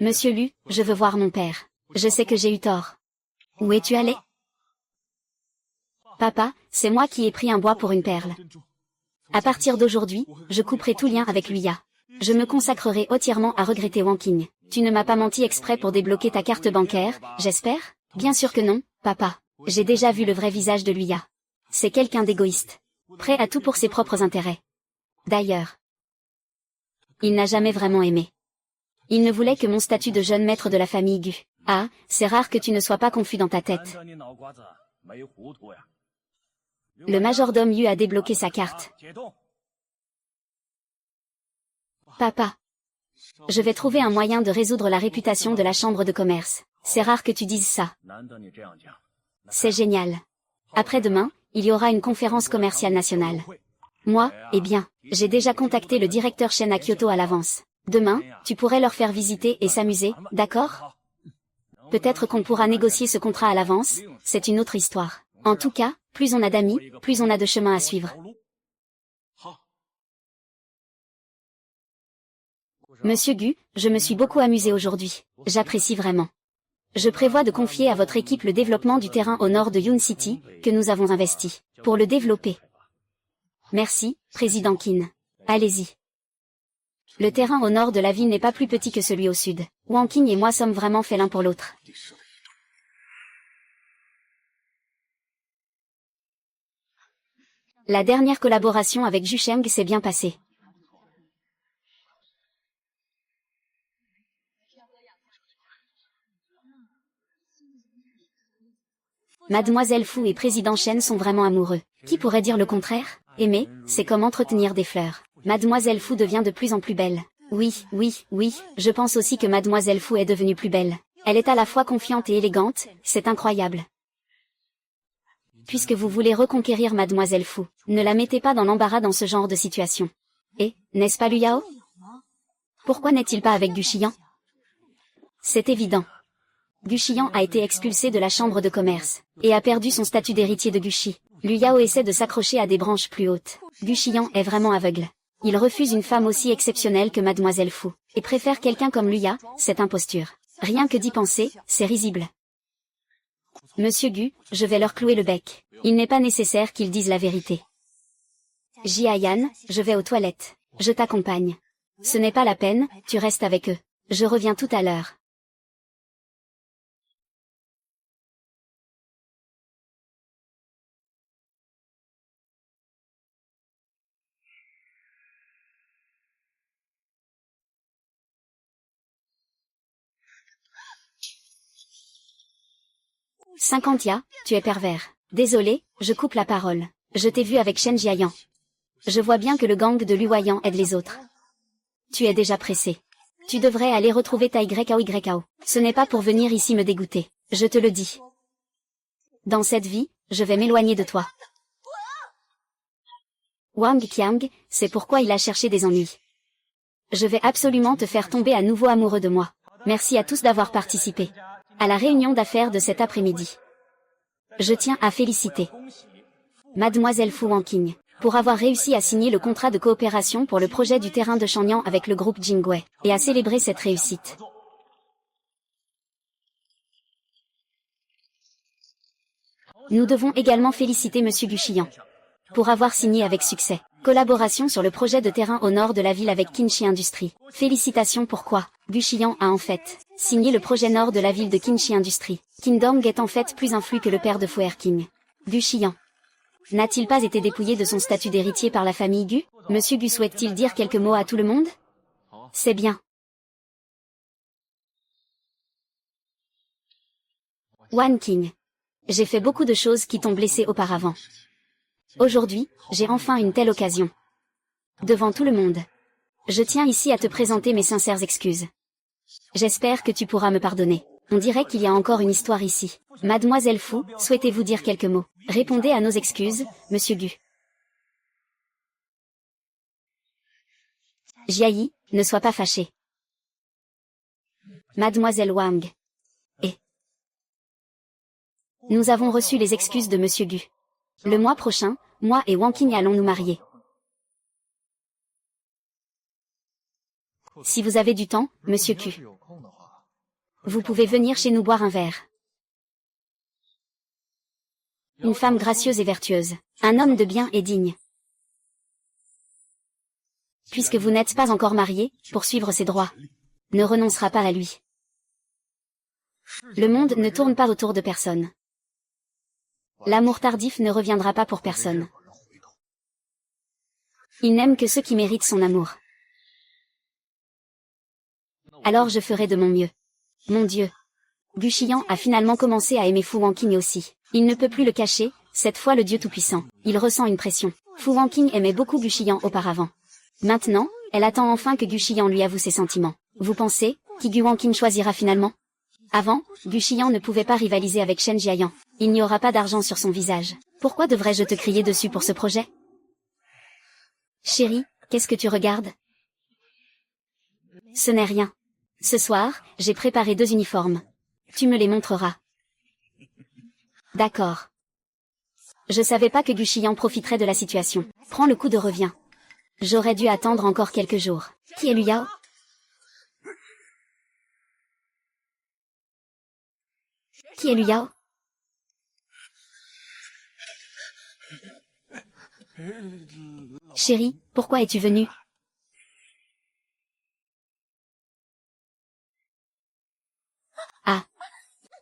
Monsieur Lu, je veux voir mon père. Je sais que j'ai eu tort. Où es-tu allé? Papa, c'est moi qui ai pris un bois pour une perle. À partir d'aujourd'hui, je couperai tout lien avec Luya. Je me consacrerai entièrement à regretter Wang Qing. Tu ne m'as pas menti exprès pour débloquer ta carte bancaire, j'espère? Bien sûr que non, papa. J'ai déjà vu le vrai visage de Luya. C'est quelqu'un d'égoïste. Prêt à tout pour ses propres intérêts. D'ailleurs, il n'a jamais vraiment aimé. Il ne voulait que mon statut de jeune maître de la famille Gu. Ah, c'est rare que tu ne sois pas confus dans ta tête. Le majordome Yu a débloqué sa carte. Papa. Je vais trouver un moyen de résoudre la réputation de la chambre de commerce. C'est rare que tu dises ça. C'est génial. Après-demain, il y aura une conférence commerciale nationale. Moi, eh bien, j'ai déjà contacté le directeur Shen à Kyoto à l'avance. Demain, tu pourrais leur faire visiter et s'amuser, d'accord? Peut-être qu'on pourra négocier ce contrat à l'avance, c'est une autre histoire. En tout cas, plus on a d'amis, plus on a de chemin à suivre. Monsieur Gu, je me suis beaucoup amusé aujourd'hui. J'apprécie vraiment. Je prévois de confier à votre équipe le développement du terrain au nord de Yun City, que nous avons investi, pour le développer. Merci, Président Qin. Allez-y. Le terrain au nord de la ville n'est pas plus petit que celui au sud. Wang Qing et moi sommes vraiment faits l'un pour l'autre. La dernière collaboration avec Zhu Sheng s'est bien passée. Mademoiselle Fu et Président Shen sont vraiment amoureux. Qui pourrait dire le contraire? Aimer, c'est comme entretenir des fleurs. Mademoiselle Fu devient de plus en plus belle. Oui, oui, oui, je pense aussi que Mademoiselle Fu est devenue plus belle. Elle est à la fois confiante et élégante, c'est incroyable. Puisque vous voulez reconquérir Mademoiselle Fu, ne la mettez pas dans l'embarras dans ce genre de situation. Et, n'est-ce pas Liu Yao? Pourquoi n'est-il pas avec Gu Xiyan? C'est évident. Gu Xiyan a été expulsé de la chambre de commerce, et a perdu son statut d'héritier de Gushi. Liu Yao essaie de s'accrocher à des branches plus hautes. Gu Xiyan est vraiment aveugle. Il refuse une femme aussi exceptionnelle que Mademoiselle Fu, et préfère quelqu'un comme Liu Ya, cette imposture. Rien que d'y penser, c'est risible. Monsieur Gu, je vais leur clouer le bec. Il n'est pas nécessaire qu'ils disent la vérité. Jiayan, je vais aux toilettes. Je t'accompagne. Ce n'est pas la peine, tu restes avec eux. Je reviens tout à l'heure. Cinquantia, tu es pervers. Désolé, je coupe la parole. Je t'ai vu avec Shen Jiayan. Je vois bien que le gang de Luoyang aide les autres. Tu es déjà pressé. Tu devrais aller retrouver ta YAO. Ce n'est pas pour venir ici me dégoûter. Je te le dis. Dans cette vie, je vais m'éloigner de toi. Wang Qiang, c'est pourquoi il a cherché des ennuis. Je vais absolument te faire tomber à nouveau amoureux de moi. Merci à tous d'avoir participé à la réunion d'affaires de cet après-midi. Je tiens à féliciter Mademoiselle Fu Wanqing pour avoir réussi à signer le contrat de coopération pour le projet du terrain de Shenyang avec le groupe Jingwei, et à célébrer cette réussite. Nous devons également féliciter Monsieur Gu Xiyan pour avoir signé avec succès collaboration sur le projet de terrain au nord de la ville avec Qinshi Industries. Félicitations pourquoi Gu Xiyan a en fait signé le projet nord de la ville de Qinshi Industries. Qingdong est en fait plus influent que le père de Fu Erqing. Gu Xiyan n'a-t-il pas été dépouillé de son statut d'héritier par la famille Gu? Monsieur Gu souhaite-t-il dire quelques mots à tout le monde? C'est bien. Wan Qing. J'ai fait beaucoup de choses qui t'ont blessé auparavant. Aujourd'hui, j'ai enfin une telle occasion. Devant tout le monde. Je tiens ici à te présenter mes sincères excuses. J'espère que tu pourras me pardonner. On dirait qu'il y a encore une histoire ici. Mademoiselle Fu, souhaitez-vous dire quelques mots? Répondez à nos excuses, Monsieur Gu. Jiayi, ne sois pas fâché. Mademoiselle Wang. Et nous avons reçu les excuses de Monsieur Gu. Le mois prochain, moi et Wanqing allons nous marier. Si vous avez du temps, Monsieur Q, vous pouvez venir chez nous boire un verre. Une femme gracieuse et vertueuse, un homme de bien et digne. Puisque vous n'êtes pas encore marié, poursuivre ses droits, ne renoncera pas à lui. Le monde ne tourne pas autour de personne. L'amour tardif ne reviendra pas pour personne. Il n'aime que ceux qui méritent son amour. Alors je ferai de mon mieux. Mon Dieu. Gu Xiyan a finalement commencé à aimer Fu Wanqing aussi. Il ne peut plus le cacher, cette fois le Dieu Tout-Puissant. Il ressent une pression. Fu Wanqing aimait beaucoup Gu Xiyan auparavant. Maintenant, elle attend enfin que Gu Xiyan lui avoue ses sentiments. Vous pensez, qui Gu Wanqing choisira finalement? Avant, Gu Xiyan ne pouvait pas rivaliser avec Shen Jiayan. Il n'y aura pas d'argent sur son visage. Pourquoi devrais-je te crier dessus pour ce projet? Chérie, qu'est-ce que tu regardes? Ce n'est rien. Ce soir, j'ai préparé 2 uniformes. Tu me les montreras. D'accord. Je savais pas que Gu Xiyan profiterait de la situation. Prends le coup de revient. J'aurais dû attendre encore quelques jours. Qui est Liu Yao? Qui est Liu Yao? Chérie, pourquoi es-tu venue? Ah.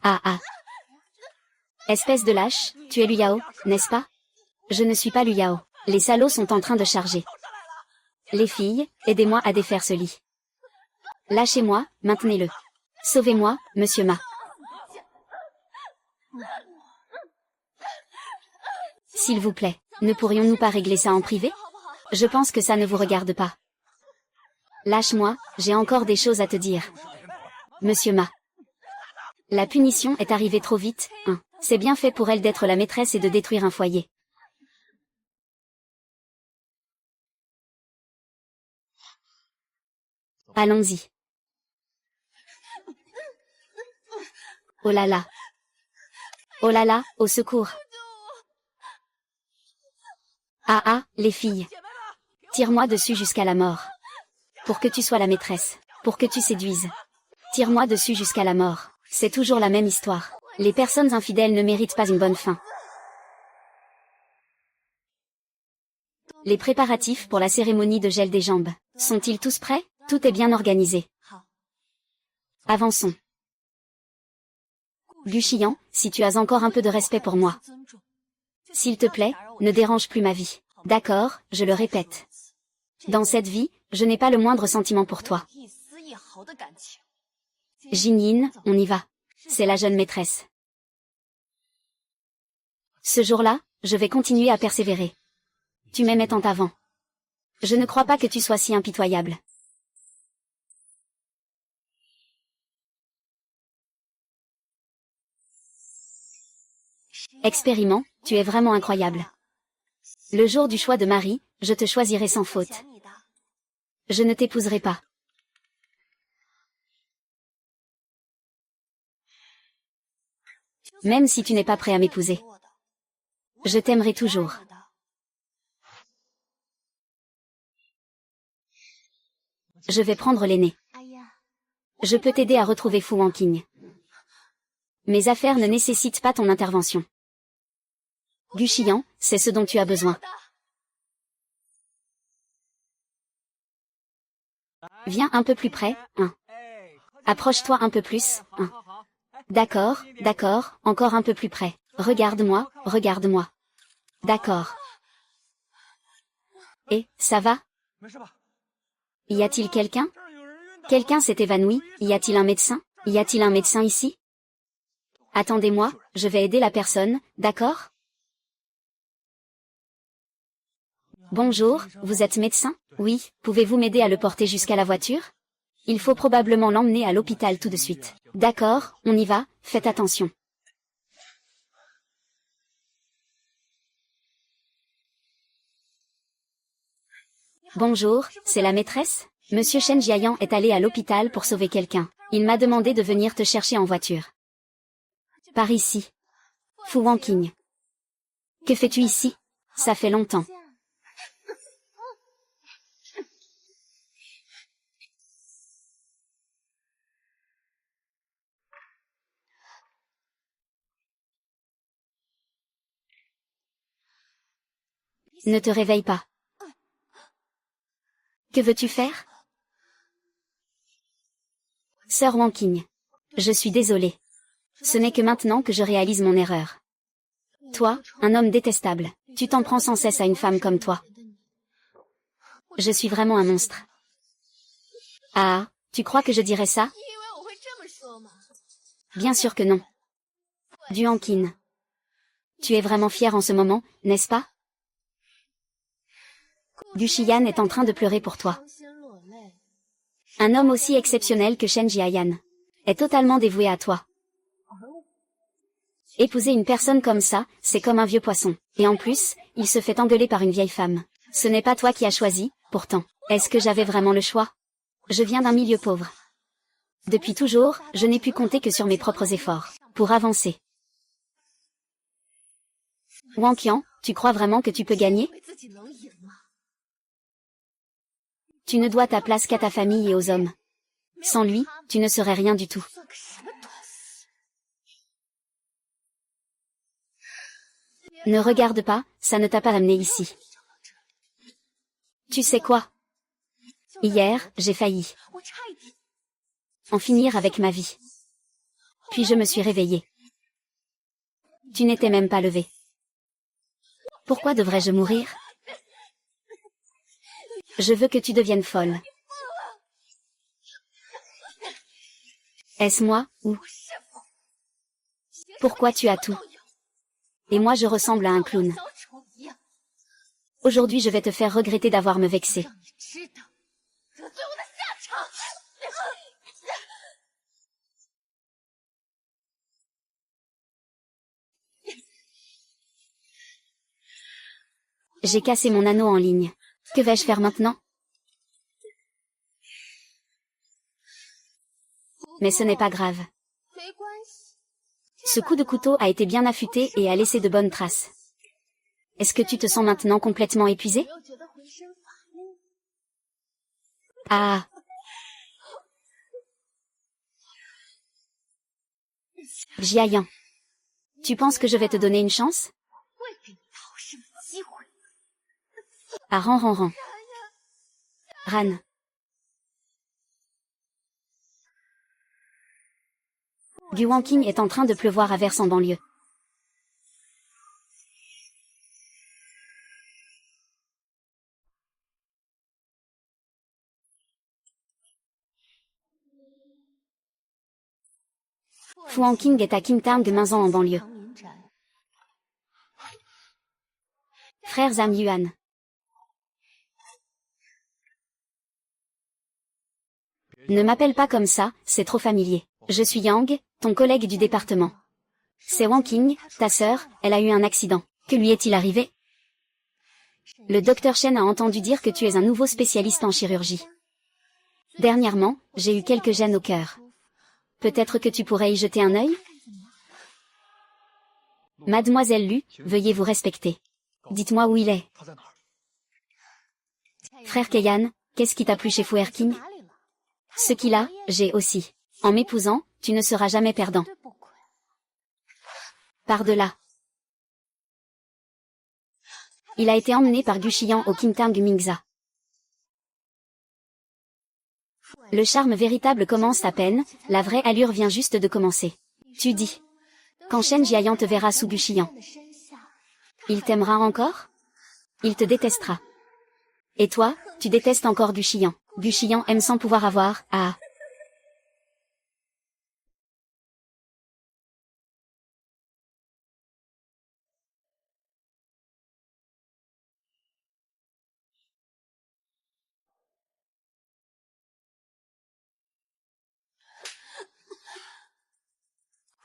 Ah ah. Espèce de lâche, tu es Liu Yao, n'est-ce pas? Je ne suis pas Liu Yao. Les salauds sont en train de charger. Les filles, aidez-moi à défaire ce lit. Lâchez-moi, maintenez-le. Sauvez-moi, Monsieur Ma. S'il vous plaît, Ne pourrions-nous pas régler ça en privé? Je pense que ça ne vous regarde pas. Lâche-moi, j'ai encore des choses à te dire. Monsieur Ma. La punition est arrivée trop vite, hein. C'est bien fait pour elle d'être la maîtresse et de détruire un foyer. Allons-y. Oh là là. Oh là là, au secours. Ah ah, les filles. Tire-moi dessus jusqu'à la mort. Pour que tu sois la maîtresse. Pour que tu séduises. Tire-moi dessus jusqu'à la mort. C'est toujours la même histoire. Les personnes infidèles ne méritent pas une bonne fin. Les préparatifs pour la cérémonie de gel des jambes. Sont-ils tous prêts? Tout est bien organisé. Avançons. Guchiyan, si tu as encore un peu de respect pour moi. S'il te plaît, ne dérange plus ma vie. D'accord, je le répète. Dans cette vie, je n'ai pas le moindre sentiment pour toi. Jinyin, on y va. C'est la jeune maîtresse. Ce jour-là, je vais continuer à persévérer. Tu m'aimais tant avant. Je ne crois pas que tu sois si impitoyable. Expériment, tu es vraiment incroyable. Le jour du choix de mari, je te choisirai sans faute. Je ne t'épouserai pas. Même si tu n'es pas prêt à m'épouser. Je t'aimerai toujours. Je vais prendre l'aîné. Je peux t'aider à retrouver Fu Wanqing. Mes affaires ne nécessitent pas ton intervention. Guchiyan, c'est ce dont tu as besoin. Viens un peu plus près, hein. Approche-toi un peu plus, hein. D'accord, d'accord, encore un peu plus près. Regarde-moi, regarde-moi. D'accord. Et, ça va? Y a-t-il quelqu'un? Quelqu'un s'est évanoui, y a-t-il un médecin? Y a-t-il un médecin ici? Attendez-moi, je vais aider la personne, d'accord? Bonjour, vous êtes médecin? Oui, pouvez-vous m'aider à le porter jusqu'à la voiture? Il faut probablement l'emmener à l'hôpital tout de suite. D'accord, on y va, faites attention. Bonjour, c'est la maîtresse? Monsieur Shen Jiayan est allé à l'hôpital pour sauver quelqu'un. Il m'a demandé de venir te chercher en voiture. Par ici. Fu Wanqing. Que fais-tu ici? Ça fait longtemps. Ne te réveille pas. Que veux-tu faire? Sœur Wanqing. Je suis désolée. Ce n'est que maintenant que je réalise mon erreur. Toi, un homme détestable, tu t'en prends sans cesse à une femme comme toi. Je suis vraiment un monstre. Ah, tu crois que je dirais ça? Bien sûr que non. Du Hankin. Tu es vraiment fier en ce moment, n'est-ce pas? Guchiyan est en train de pleurer pour toi. Un homme aussi exceptionnel que Shen Jiayan est totalement dévoué à toi. Épouser une personne comme ça, c'est comme un vieux poisson. Et en plus, il se fait engueuler par une vieille femme. Ce n'est pas toi qui as choisi, pourtant. Est-ce que j'avais vraiment le choix? Je viens d'un milieu pauvre. Depuis toujours, je n'ai pu compter que sur mes propres efforts pour avancer. Wanqian, tu crois vraiment que tu peux gagner? Tu ne dois ta place qu'à ta famille et aux hommes. Sans lui, tu ne serais rien du tout. Ne regarde pas, ça ne t'a pas amené ici. Tu sais quoi? Hier, j'ai failli en finir avec ma vie. Puis je me suis réveillée. Tu n'étais même pas levé. Pourquoi devrais-je mourir? Je veux que tu deviennes folle. Est-ce moi, ou? Pourquoi tu as tout? Et moi je ressemble à un clown. Aujourd'hui je vais te faire regretter d'avoir me vexé. J'ai cassé mon anneau en ligne. Que vais-je faire maintenant? Mais ce n'est pas grave. Ce coup de couteau a été bien affûté et a laissé de bonnes traces. Est-ce que tu te sens maintenant complètement épuisé? Ah. Jiayan. Tu penses que je vais te donner une chance? Ah ran. Ran. Guwanqing est en train de pleuvoir à verse en banlieue. Fuanqing est à Qingtang Minzan en banlieue. Frère Zhang Yuan. Ne m'appelle pas comme ça, c'est trop familier. Je suis Yang, ton collègue du département. C'est Wanqing, ta sœur, elle a eu un accident. Que lui est-il arrivé? Le docteur Shen a entendu dire que tu es un nouveau spécialiste en chirurgie. Dernièrement, j'ai eu quelques gènes au cœur. Peut-être que tu pourrais y jeter un œil? Mademoiselle Lu, veuillez vous respecter. Dites-moi où il est. Frère Keiyan, qu'est-ce qui t'a plu chez Fu Erqing? Ce qu'il a, j'ai aussi. En m'épousant, tu ne seras jamais perdant. Par-delà. Il a été emmené par Guxian au Qingtang Mingza. Le charme véritable commence à peine, la vraie allure vient juste de commencer. Tu dis. Quand Shen Jiayan te verra sous Guxian. Il t'aimera encore? Il te détestera. Et toi, tu détestes encore Guxian. Guxian aime sans pouvoir avoir, ah.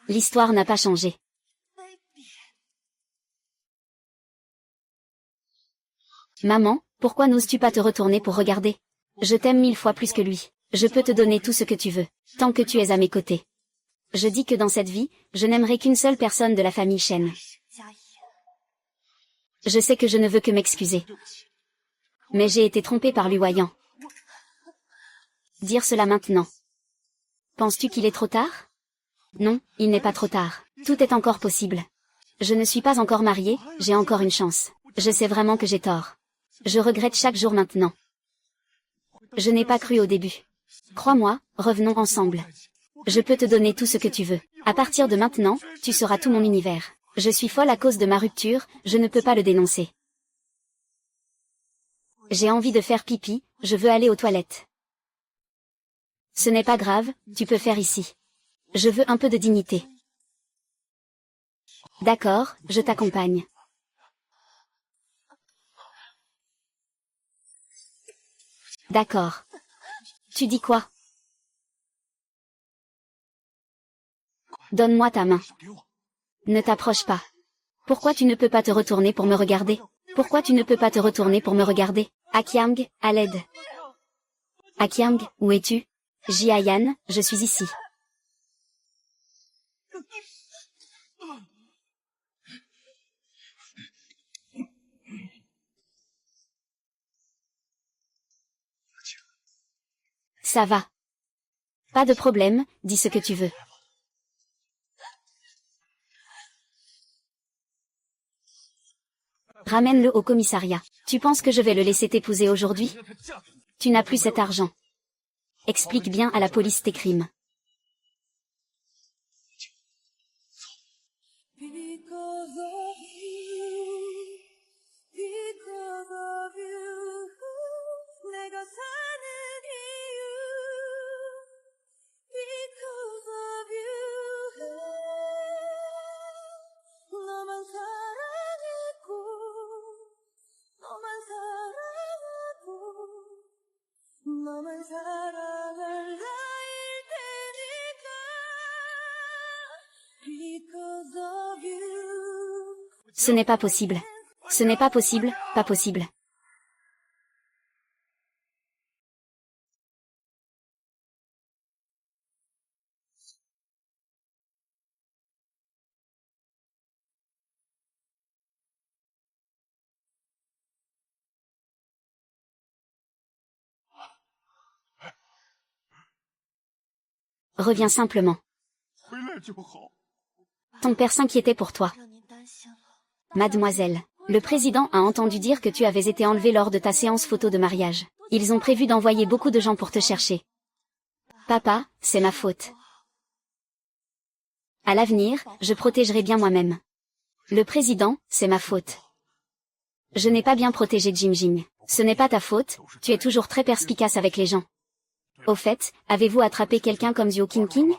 L'histoire n'a pas changé. Maman, pourquoi n'oses-tu pas te retourner pour regarder? Je t'aime 1000 fois plus que lui. Je peux te donner tout ce que tu veux, tant que tu es à mes côtés. Je dis que dans cette vie, je n'aimerai qu'une seule personne de la famille Shen. Je sais que je ne veux que m'excuser. Mais j'ai été trompée par Luoyan. Dire cela maintenant. Penses-tu qu'il est trop tard? Non, il n'est pas trop tard. Tout est encore possible. Je ne suis pas encore mariée, j'ai encore une chance. Je sais vraiment que j'ai tort. Je regrette chaque jour maintenant. Je n'ai pas cru au début. Crois-moi, revenons ensemble. Je peux te donner tout ce que tu veux. À partir de maintenant, tu seras tout mon univers. Je suis folle à cause de ma rupture, je ne peux pas le dénoncer. J'ai envie de faire pipi, je veux aller aux toilettes. Ce n'est pas grave, tu peux faire ici. Je veux un peu de dignité. D'accord, je t'accompagne. D'accord. Tu dis quoi? Donne-moi ta main. Ne t'approche pas. Pourquoi tu ne peux pas te retourner pour me regarder? Pourquoi tu ne peux pas te retourner pour me regarder? Akiang, à l'aide. Akiang, où es-tu? Jiayan, je suis ici. Ça va. Pas de problème, dis ce que tu veux. Ramène-le au commissariat. Tu penses que je vais le laisser t'épouser aujourd'hui? Tu n'as plus cet argent. Explique bien à la police tes crimes. Ce n'est pas possible. Ce n'est pas possible, pas possible. Reviens simplement. Ton père s'inquiétait pour toi. Mademoiselle, le président a entendu dire que tu avais été enlevée lors de ta séance photo de mariage. Ils ont prévu d'envoyer beaucoup de gens pour te chercher. Papa, c'est ma faute. À l'avenir, je protégerai bien moi-même. Le président, c'est ma faute. Je n'ai pas bien protégé Jim Jing. Ce n'est pas ta faute, tu es toujours très perspicace avec les gens. Au fait, avez-vous attrapé quelqu'un comme Zhou Qingqing?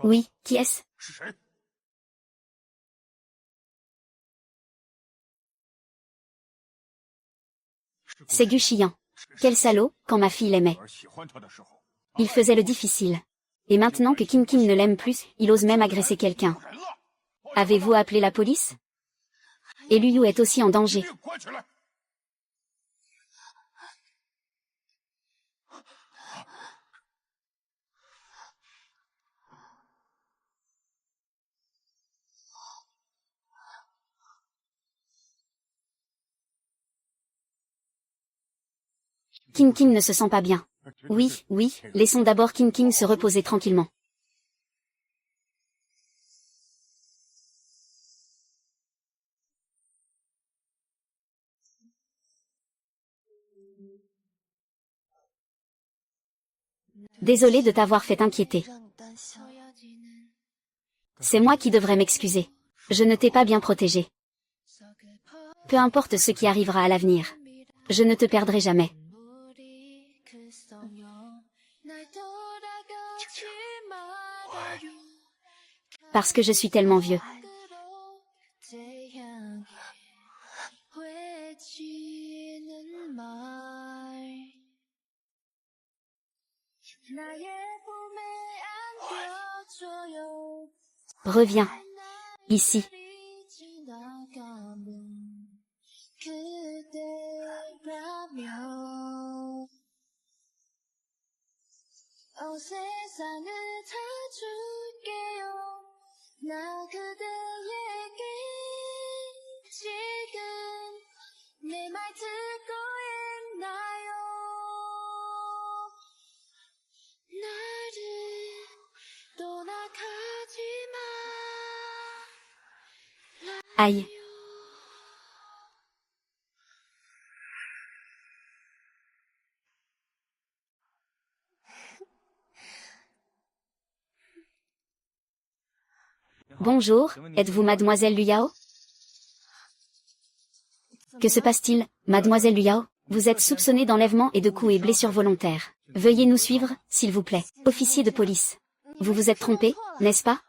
Oui, qui est-ce? C'est Gu Xiyan. Quel salaud, quand ma fille l'aimait. Il faisait le difficile. Et maintenant que Qingqing ne l'aime plus, il ose même agresser quelqu'un. Avez-vous appelé la police? Et Liu Yu est aussi en danger. Qingqing ne se sent pas bien. Oui, oui, laissons d'abord Qingqing se reposer tranquillement. Désolé de t'avoir fait inquiéter. C'est moi qui devrais m'excuser. Je ne t'ai pas bien protégé. Peu importe ce qui arrivera à l'avenir. Je ne te perdrai jamais. Parce que je suis tellement vieux. Reviens. Ici. Aïe. Bonjour, êtes-vous mademoiselle Liu Yao? Que se passe-t-il, mademoiselle Liu Yao? Vous êtes soupçonnée d'enlèvement et de coups et blessures volontaires. Veuillez nous suivre, s'il vous plaît. Officier de police. Vous vous êtes trompé, n'est-ce pas?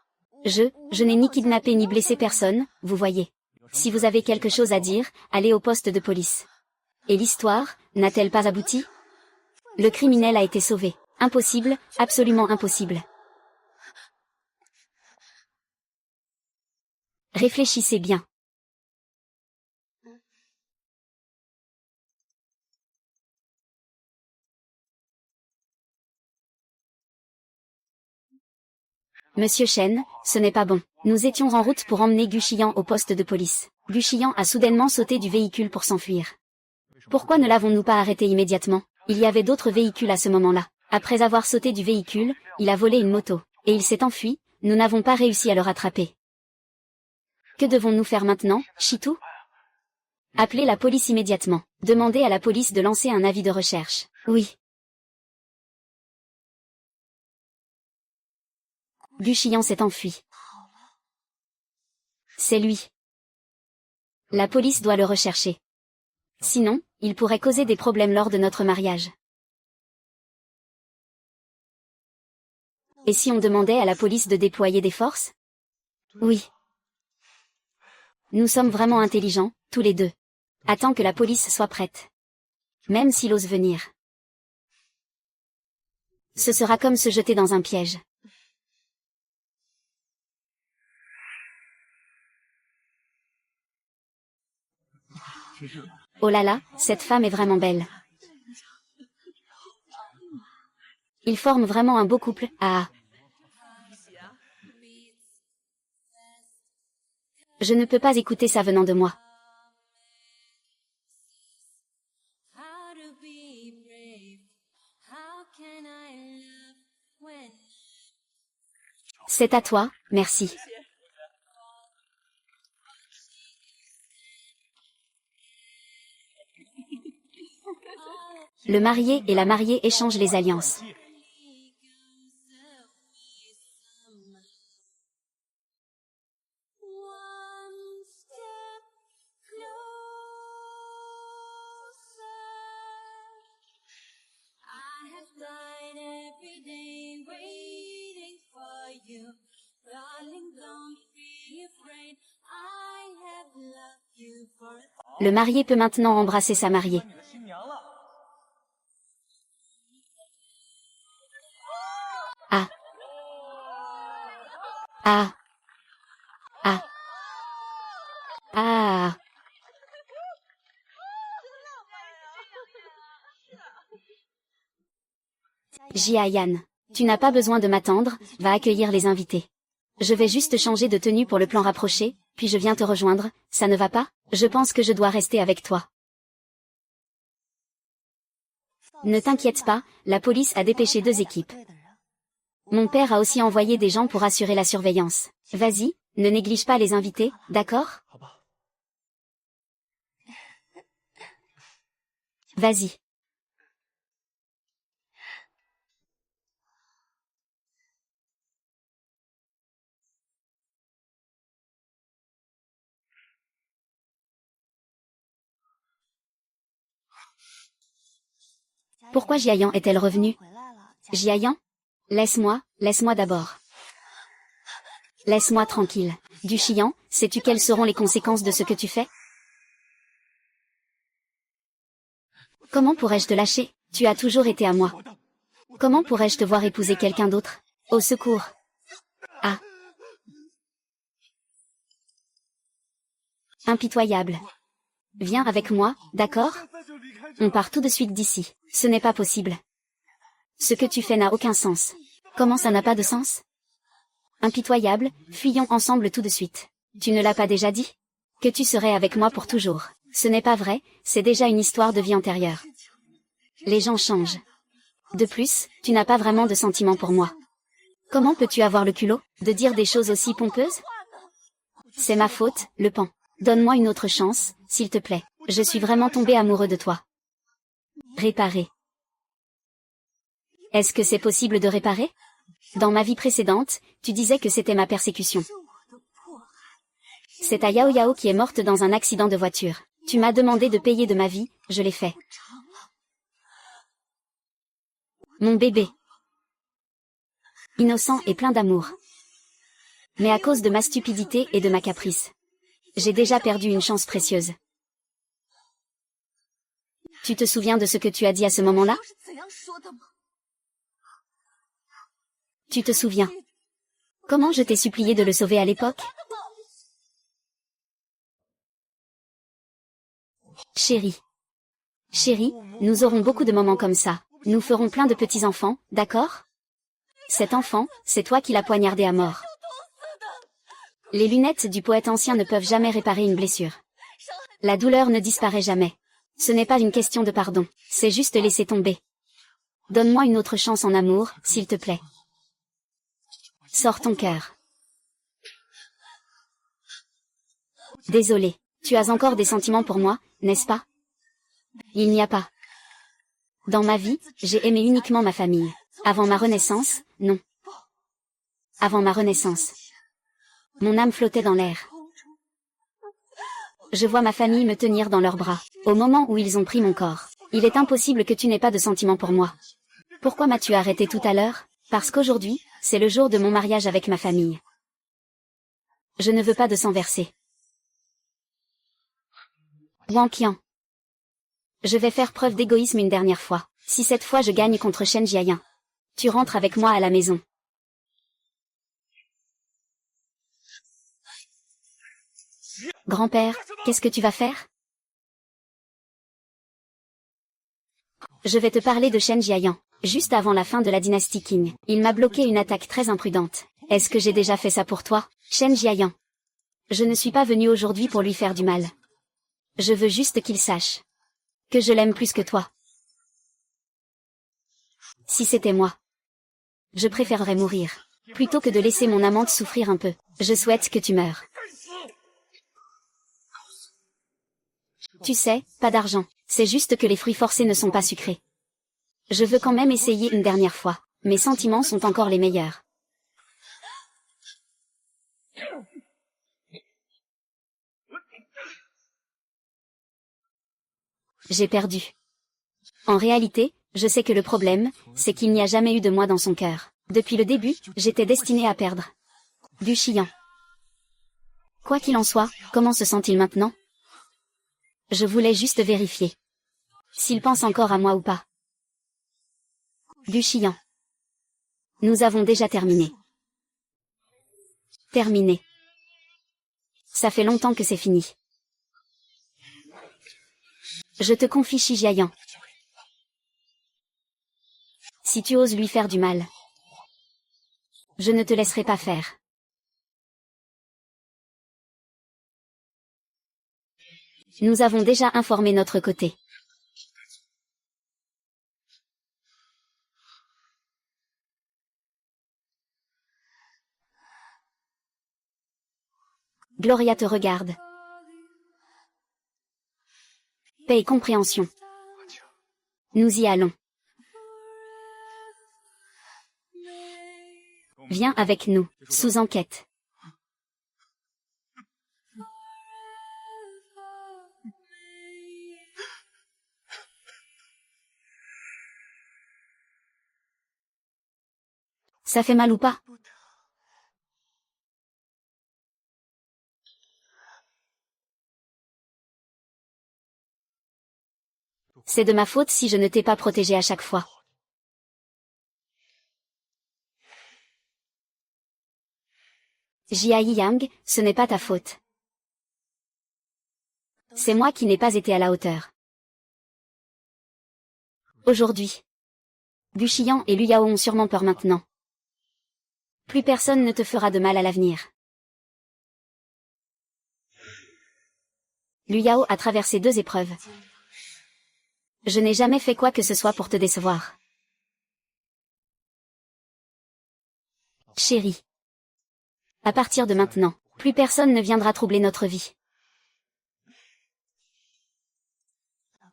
Je n'ai ni kidnappé ni blessé personne, vous voyez. Si vous avez quelque chose à dire, allez au poste de police. Et l'histoire, n'a-t-elle pas abouti? Le criminel a été sauvé. Impossible, absolument impossible. Réfléchissez bien. Monsieur Chen, ce n'est pas bon. Nous étions en route pour emmener Gu Xiyan au poste de police. Gu Xiyan a soudainement sauté du véhicule pour s'enfuir. Pourquoi ne l'avons-nous pas arrêté immédiatement? Il y avait d'autres véhicules à ce moment-là. Après avoir sauté du véhicule, il a volé une moto. Et il s'est enfui, nous n'avons pas réussi à le rattraper. Que devons-nous faire maintenant, Chitou? Appelez la police immédiatement. Demandez à la police de lancer un avis de recherche. Oui. Gu Xiyan s'est enfui. C'est lui. La police doit le rechercher. Sinon, il pourrait causer des problèmes lors de notre mariage. Et si on demandait à la police de déployer des forces? Oui. Nous sommes vraiment intelligents, tous les deux. Attends que la police soit prête. Même s'il ose venir. Ce sera comme se jeter dans un piège. Oh là là, cette femme est vraiment belle. Ils forment vraiment un beau couple. Ah. Je ne peux pas écouter ça venant de moi. C'est à toi, merci. Le marié et la mariée échangent les alliances. Le marié peut maintenant embrasser sa mariée. Ah. Ah. Ah. Ah. Jiayan, tu n'as pas besoin de m'attendre, va accueillir les invités. Je vais juste changer de tenue pour le plan rapproché, puis je viens te rejoindre, ça ne va pas? Je pense que je dois rester avec toi. Ne t'inquiète pas, la police a dépêché 2 équipes. Mon père a aussi envoyé des gens pour assurer la surveillance. Vas-y, ne néglige pas les invités, d'accord? Vas-y. Pourquoi Jiayan est-elle revenue? Jiayan? Laisse-moi d'abord. Laisse-moi tranquille. Du Xian, sais-tu quelles seront les conséquences de ce que tu fais? Comment pourrais-je te lâcher? Tu as toujours été à moi. Comment pourrais-je te voir épouser quelqu'un d'autre? Au secours. Ah. Impitoyable. Viens avec moi, d'accord? On part tout de suite d'ici. Ce n'est pas possible. Ce que tu fais n'a aucun sens. Comment ça n'a pas de sens? Impitoyable, fuyons ensemble tout de suite. Tu ne l'as pas déjà dit? Que tu serais avec moi pour toujours. Ce n'est pas vrai, c'est déjà une histoire de vie antérieure. Les gens changent. De plus, tu n'as pas vraiment de sentiments pour moi. Comment peux-tu avoir le culot de dire des choses aussi pompeuses? C'est ma faute, le pan. Donne-moi une autre chance, s'il te plaît. Je suis vraiment tombé amoureux de toi. Réparer. Est-ce que c'est possible de réparer? Dans ma vie précédente, tu disais que c'était ma persécution. C'est ta Yao Yao qui est morte dans un accident de voiture. Tu m'as demandé de payer de ma vie, je l'ai fait. Mon bébé. Innocent et plein d'amour. Mais à cause de ma stupidité et de ma caprice. J'ai déjà perdu une chance précieuse. Tu te souviens de ce que tu as dit à ce moment-là? Tu te souviens? Comment je t'ai supplié de le sauver à l'époque? Chérie. Chérie, nous aurons beaucoup de moments comme ça. Nous ferons plein de petits-enfants, d'accord? Cet enfant, c'est toi qui l'as poignardé à mort. Les lunettes du poète ancien ne peuvent jamais réparer une blessure. La douleur ne disparaît jamais. Ce n'est pas une question de pardon, c'est juste laisser tomber. Donne-moi une autre chance en amour, s'il te plaît. Sors ton cœur. Désolé, tu as encore des sentiments pour moi, n'est-ce pas? Il n'y a pas. Dans ma vie, j'ai aimé uniquement ma famille. Avant ma renaissance, non. Avant ma renaissance. Mon âme flottait dans l'air. Je vois ma famille me tenir dans leurs bras, au moment où ils ont pris mon corps. Il est impossible que tu n'aies pas de sentiments pour moi. Pourquoi m'as-tu arrêté tout à l'heure? Parce qu'aujourd'hui, c'est le jour de mon mariage avec ma famille. Je ne veux pas de sang versé. Wang Qian. Je vais faire preuve d'égoïsme une dernière fois. Si cette fois je gagne contre Shen Jiayan, tu rentres avec moi à la maison. Grand-père, qu'est-ce que tu vas faire? Je vais te parler de Shen Jiayan. Juste avant la fin de la dynastie Qing, il m'a bloqué une attaque très imprudente. Est-ce que j'ai déjà fait ça pour toi, Shen Jiayan? Je ne suis pas venu aujourd'hui pour lui faire du mal. Je veux juste qu'il sache que je l'aime plus que toi. Si c'était moi, je préférerais mourir, plutôt que de laisser mon amante souffrir un peu. Je souhaite que tu meures. Tu sais, pas d'argent. C'est juste que les fruits forcés ne sont pas sucrés. Je veux quand même essayer une dernière fois. Mes sentiments sont encore les meilleurs. J'ai perdu. En réalité, je sais que le problème, c'est qu'il n'y a jamais eu de moi dans son cœur. Depuis le début, j'étais destinée à perdre. Du Xian. Quoi qu'il en soit, comment se sent-il maintenant? Je voulais juste vérifier s'il pense encore à moi ou pas. Du Xian. Nous avons déjà terminé. Terminé. Ça fait longtemps que c'est fini. Je te confie Shi Jiayan. Si tu oses lui faire du mal, je ne te laisserai pas faire. Nous avons déjà informé notre côté. Gloria te regarde. Paix et compréhension. Nous y allons. Viens avec nous, sous enquête. Ça fait mal ou pas? C'est de ma faute si je ne t'ai pas protégé à chaque fois. Jia Yang, ce n'est pas ta faute. C'est moi qui n'ai pas été à la hauteur. Aujourd'hui, Du Xian et Lu Yao ont sûrement peur maintenant. Plus personne ne te fera de mal à l'avenir. Lu Yao a traversé 2 épreuves. Je n'ai jamais fait quoi que ce soit pour te décevoir. Chérie. À partir de maintenant, plus personne ne viendra troubler notre vie.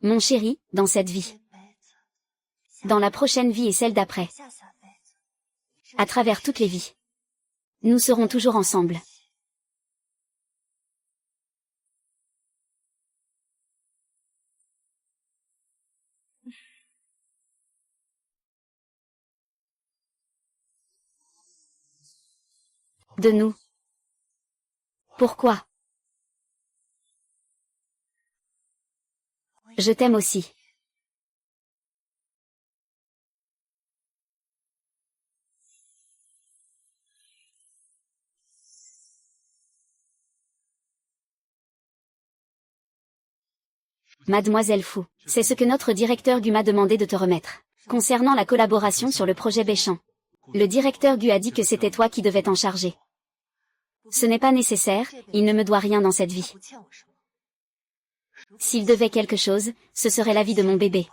Mon chéri, dans cette vie. Dans la prochaine vie et celle d'après. À travers toutes les vies. Nous serons toujours ensemble. De nous. Pourquoi? Je t'aime aussi. Mademoiselle Fu, c'est ce que notre directeur Gu m'a demandé de te remettre. Concernant la collaboration sur le projet Béchamp. Le directeur Gu a dit que c'était toi qui devais t'en charger. Ce n'est pas nécessaire, il ne me doit rien dans cette vie. S'il devait quelque chose, ce serait la vie de mon bébé.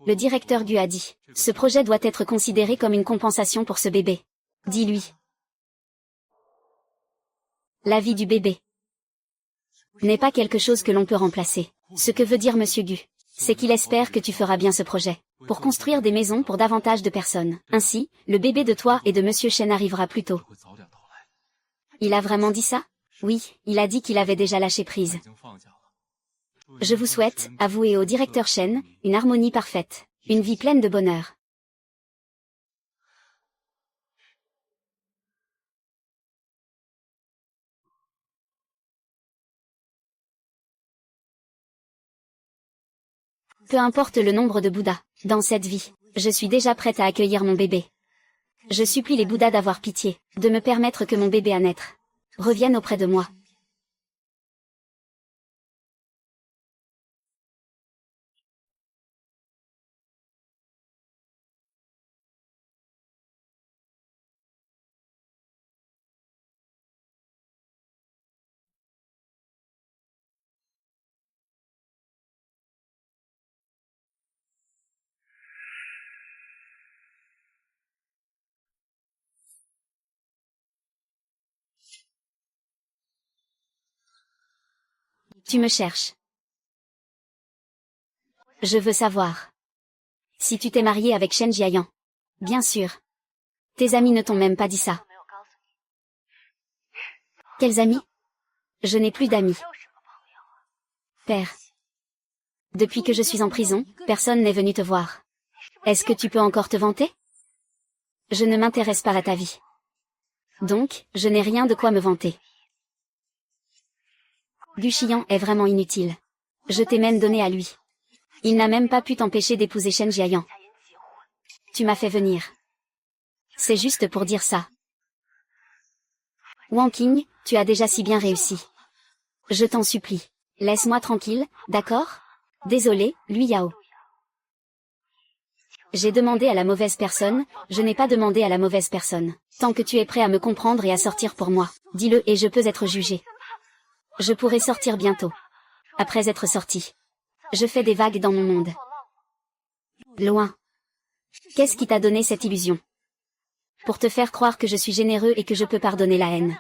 Le directeur Gu a dit, ce projet doit être considéré comme une compensation pour ce bébé. Dis-lui. La vie du bébé n'est pas quelque chose que l'on peut remplacer. Ce que veut dire Monsieur Gu, c'est qu'il espère que tu feras bien ce projet, pour construire des maisons pour davantage de personnes. Ainsi, le bébé de toi et de Monsieur Shen arrivera plus tôt. Il a vraiment dit ça? Oui, il a dit qu'il avait déjà lâché prise. Je vous souhaite, à vous et au directeur Shen, une harmonie parfaite, une vie pleine de bonheur. Peu importe le nombre de Bouddhas, dans cette vie, je suis déjà prête à accueillir mon bébé. Je supplie les Bouddhas d'avoir pitié, de me permettre que mon bébé à naître revienne auprès de moi. Tu me cherches. Je veux savoir. Si tu t'es marié avec Shen Jiayan. Bien sûr. Tes amis ne t'ont même pas dit ça. Quels amis? Je n'ai plus d'amis. Père. Depuis que je suis en prison, personne n'est venu te voir. Est-ce que tu peux encore te vanter? Je ne m'intéresse pas à ta vie. Donc, je n'ai rien de quoi me vanter. Gu Xian est vraiment inutile. Je t'ai même donné à lui. Il n'a même pas pu t'empêcher d'épouser Shen Jiayan. Tu m'as fait venir. C'est juste pour dire ça. Wang Qing, tu as déjà si bien réussi. Je t'en supplie. Laisse-moi tranquille, d'accord? Désolé, Lui Yao. J'ai demandé à la mauvaise personne, je n'ai pas demandé à la mauvaise personne. Tant que tu es prêt à me comprendre et à sortir pour moi, dis-le et je peux être jugé. Je pourrai sortir bientôt. Après être sorti. Je fais des vagues dans mon monde. Loin. Qu'est-ce qui t'a donné cette illusion? Pour te faire croire que je suis généreux et que je peux pardonner la haine.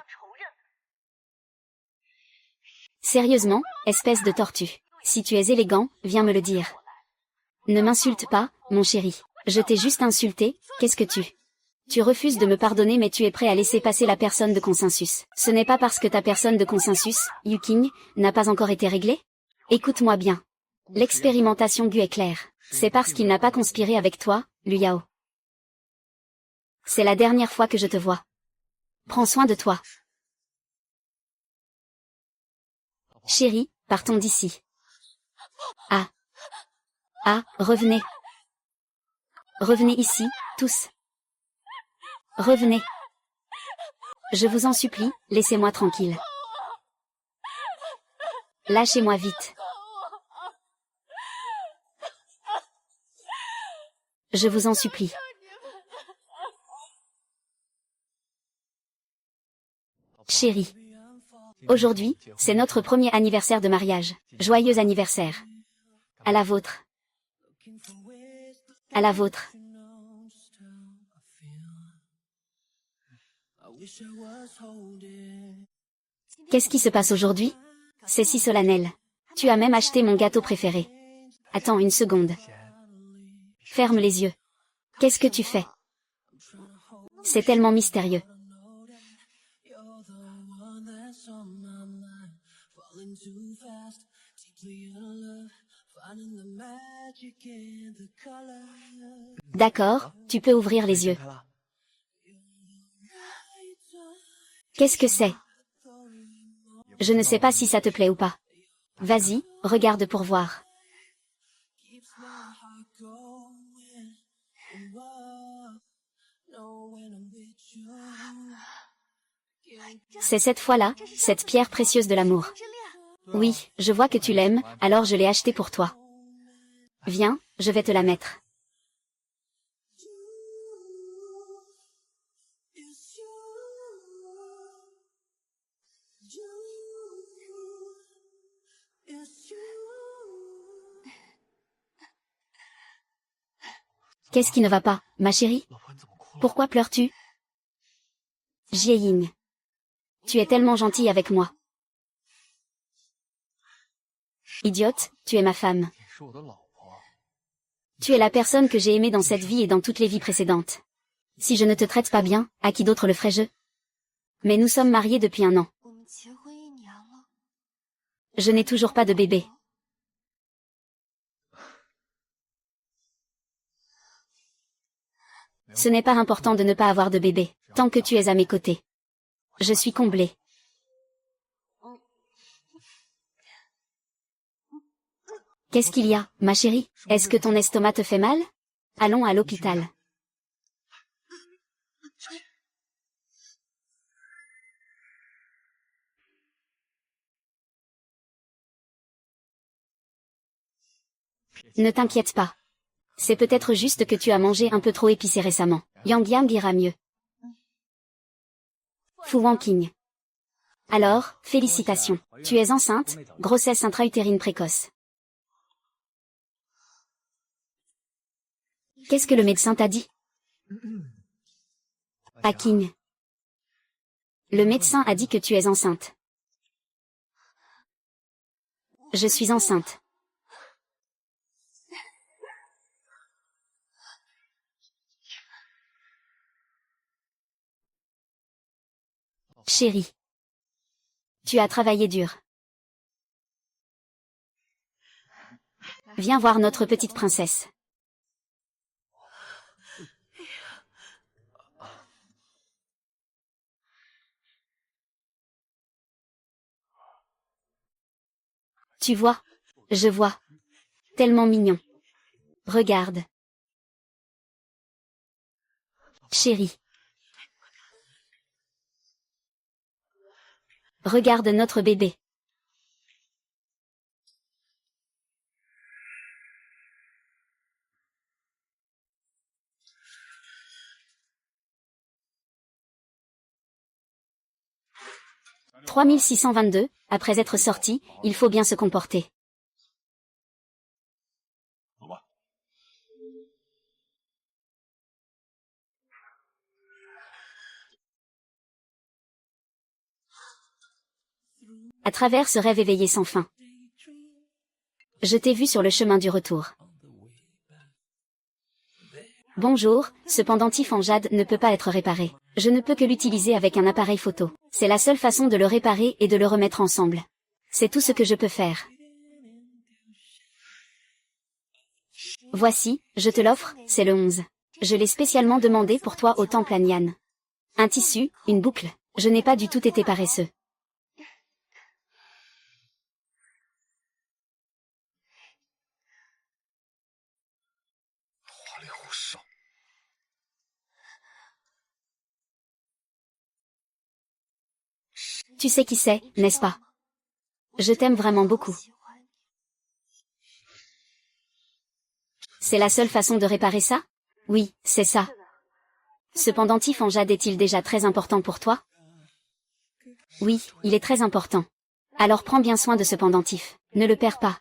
Sérieusement, espèce de tortue. Si tu es élégant, viens me le dire. Ne m'insulte pas, mon chéri. Je t'ai juste insulté, qu'est-ce que tu... Tu refuses de me pardonner mais tu es prêt à laisser passer la personne de consensus. Ce n'est pas parce que ta personne de consensus, Yu Qing, n'a pas encore été réglée? Écoute-moi bien. L'expérimentation Gu est claire. C'est parce qu'il n'a pas conspiré avec toi, Lu Yao. C'est la dernière fois que je te vois. Prends soin de toi. Chérie, partons d'ici. Ah. Ah, revenez. Revenez ici, tous. Revenez. Je vous en supplie, laissez-moi tranquille. Lâchez-moi vite. Je vous en supplie. Chérie. Aujourd'hui, c'est notre premier anniversaire de mariage. Joyeux anniversaire. À la vôtre. À la vôtre. Qu'est-ce qui se passe aujourd'hui? C'est si solennel. Tu as même acheté mon gâteau préféré. Attends une seconde. Ferme les yeux. Qu'est-ce que tu fais? C'est tellement mystérieux. D'accord, tu peux ouvrir les yeux. Qu'est-ce que c'est? Je ne sais pas si ça te plaît ou pas. Vas-y, regarde pour voir. C'est cette fois-là, cette pierre précieuse de l'amour. Oui, je vois que tu l'aimes, alors je l'ai achetée pour toi. Viens, je vais te la mettre. Qu'est-ce qui ne va pas, ma chérie? Pourquoi pleures-tu? Jieying. Tu es tellement gentille avec moi. Idiote, tu es ma femme. Tu es la personne que j'ai aimée dans cette vie et dans toutes les vies précédentes. Si je ne te traite pas bien, à qui d'autre le ferais-je? Mais nous sommes mariés depuis 1 an. Je n'ai toujours pas de bébé. Ce n'est pas important de ne pas avoir de bébé, tant que tu es à mes côtés. Je suis comblée. Qu'est-ce qu'il y a, ma chérie? Est-ce que ton estomac te fait mal? Allons à l'hôpital. Ne t'inquiète pas. C'est peut-être juste que tu as mangé un peu trop épicé récemment. Yang Yang ira mieux. Fu Wanqing. Alors, félicitations. Tu es enceinte, grossesse intra-utérine précoce. Qu'est-ce que le médecin t'a dit? Qing. Le médecin a dit que tu es enceinte. Je suis enceinte. Chérie. Tu as travaillé dur. Viens voir notre petite princesse. Tu vois? Je vois. Tellement mignon. Regarde. Chérie. Regarde notre bébé. « 3622, après être sorti, il faut bien se comporter. » À travers ce rêve éveillé sans fin. Je t'ai vu sur le chemin du retour. Bonjour, ce pendentif en jade ne peut pas être réparé. Je ne peux que l'utiliser avec un appareil photo. C'est la seule façon de le réparer et de le remettre ensemble. C'est tout ce que je peux faire. Voici, je te l'offre, c'est le 11. Je l'ai spécialement demandé pour toi au temple Anyan. Un tissu, une boucle. Je n'ai pas du tout été paresseux. Tu sais qui c'est, n'est-ce pas? Je t'aime vraiment beaucoup. C'est la seule façon de réparer ça? Oui, c'est ça. Ce pendentif en jade est-il déjà très important pour toi? Oui, il est très important. Alors prends bien soin de ce pendentif. Ne le perds pas.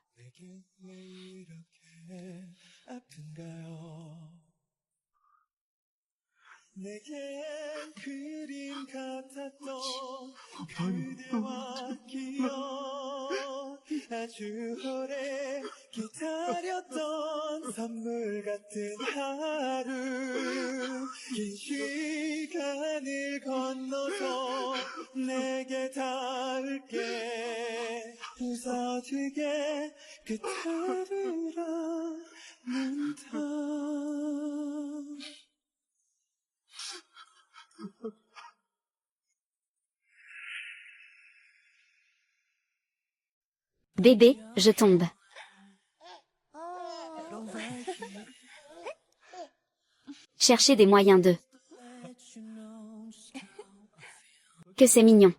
아주 오래 기다렸던 선물 같은 하루 긴 시간을 건너서 내게 닿을게 부서지게 그대를 안는다 Bébé, je tombe. Chercher des moyens de... Que c'est mignon.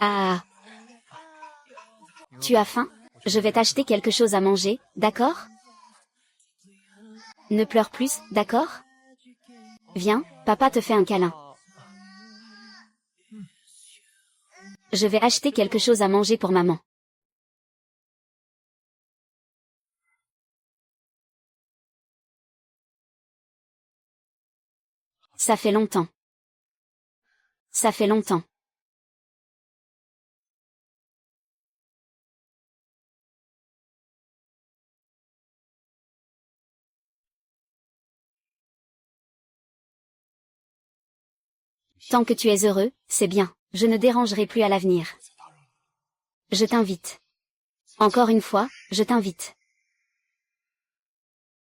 Ah. Tu as faim? Je vais t'acheter quelque chose à manger, d'accord? Ne pleure plus, d'accord? Viens, papa te fait un câlin. Je vais acheter quelque chose à manger pour maman. Ça fait longtemps. Ça fait longtemps. Tant que tu es heureux, c'est bien. Je ne dérangerai plus à l'avenir. Je t'invite. Encore une fois, je t'invite.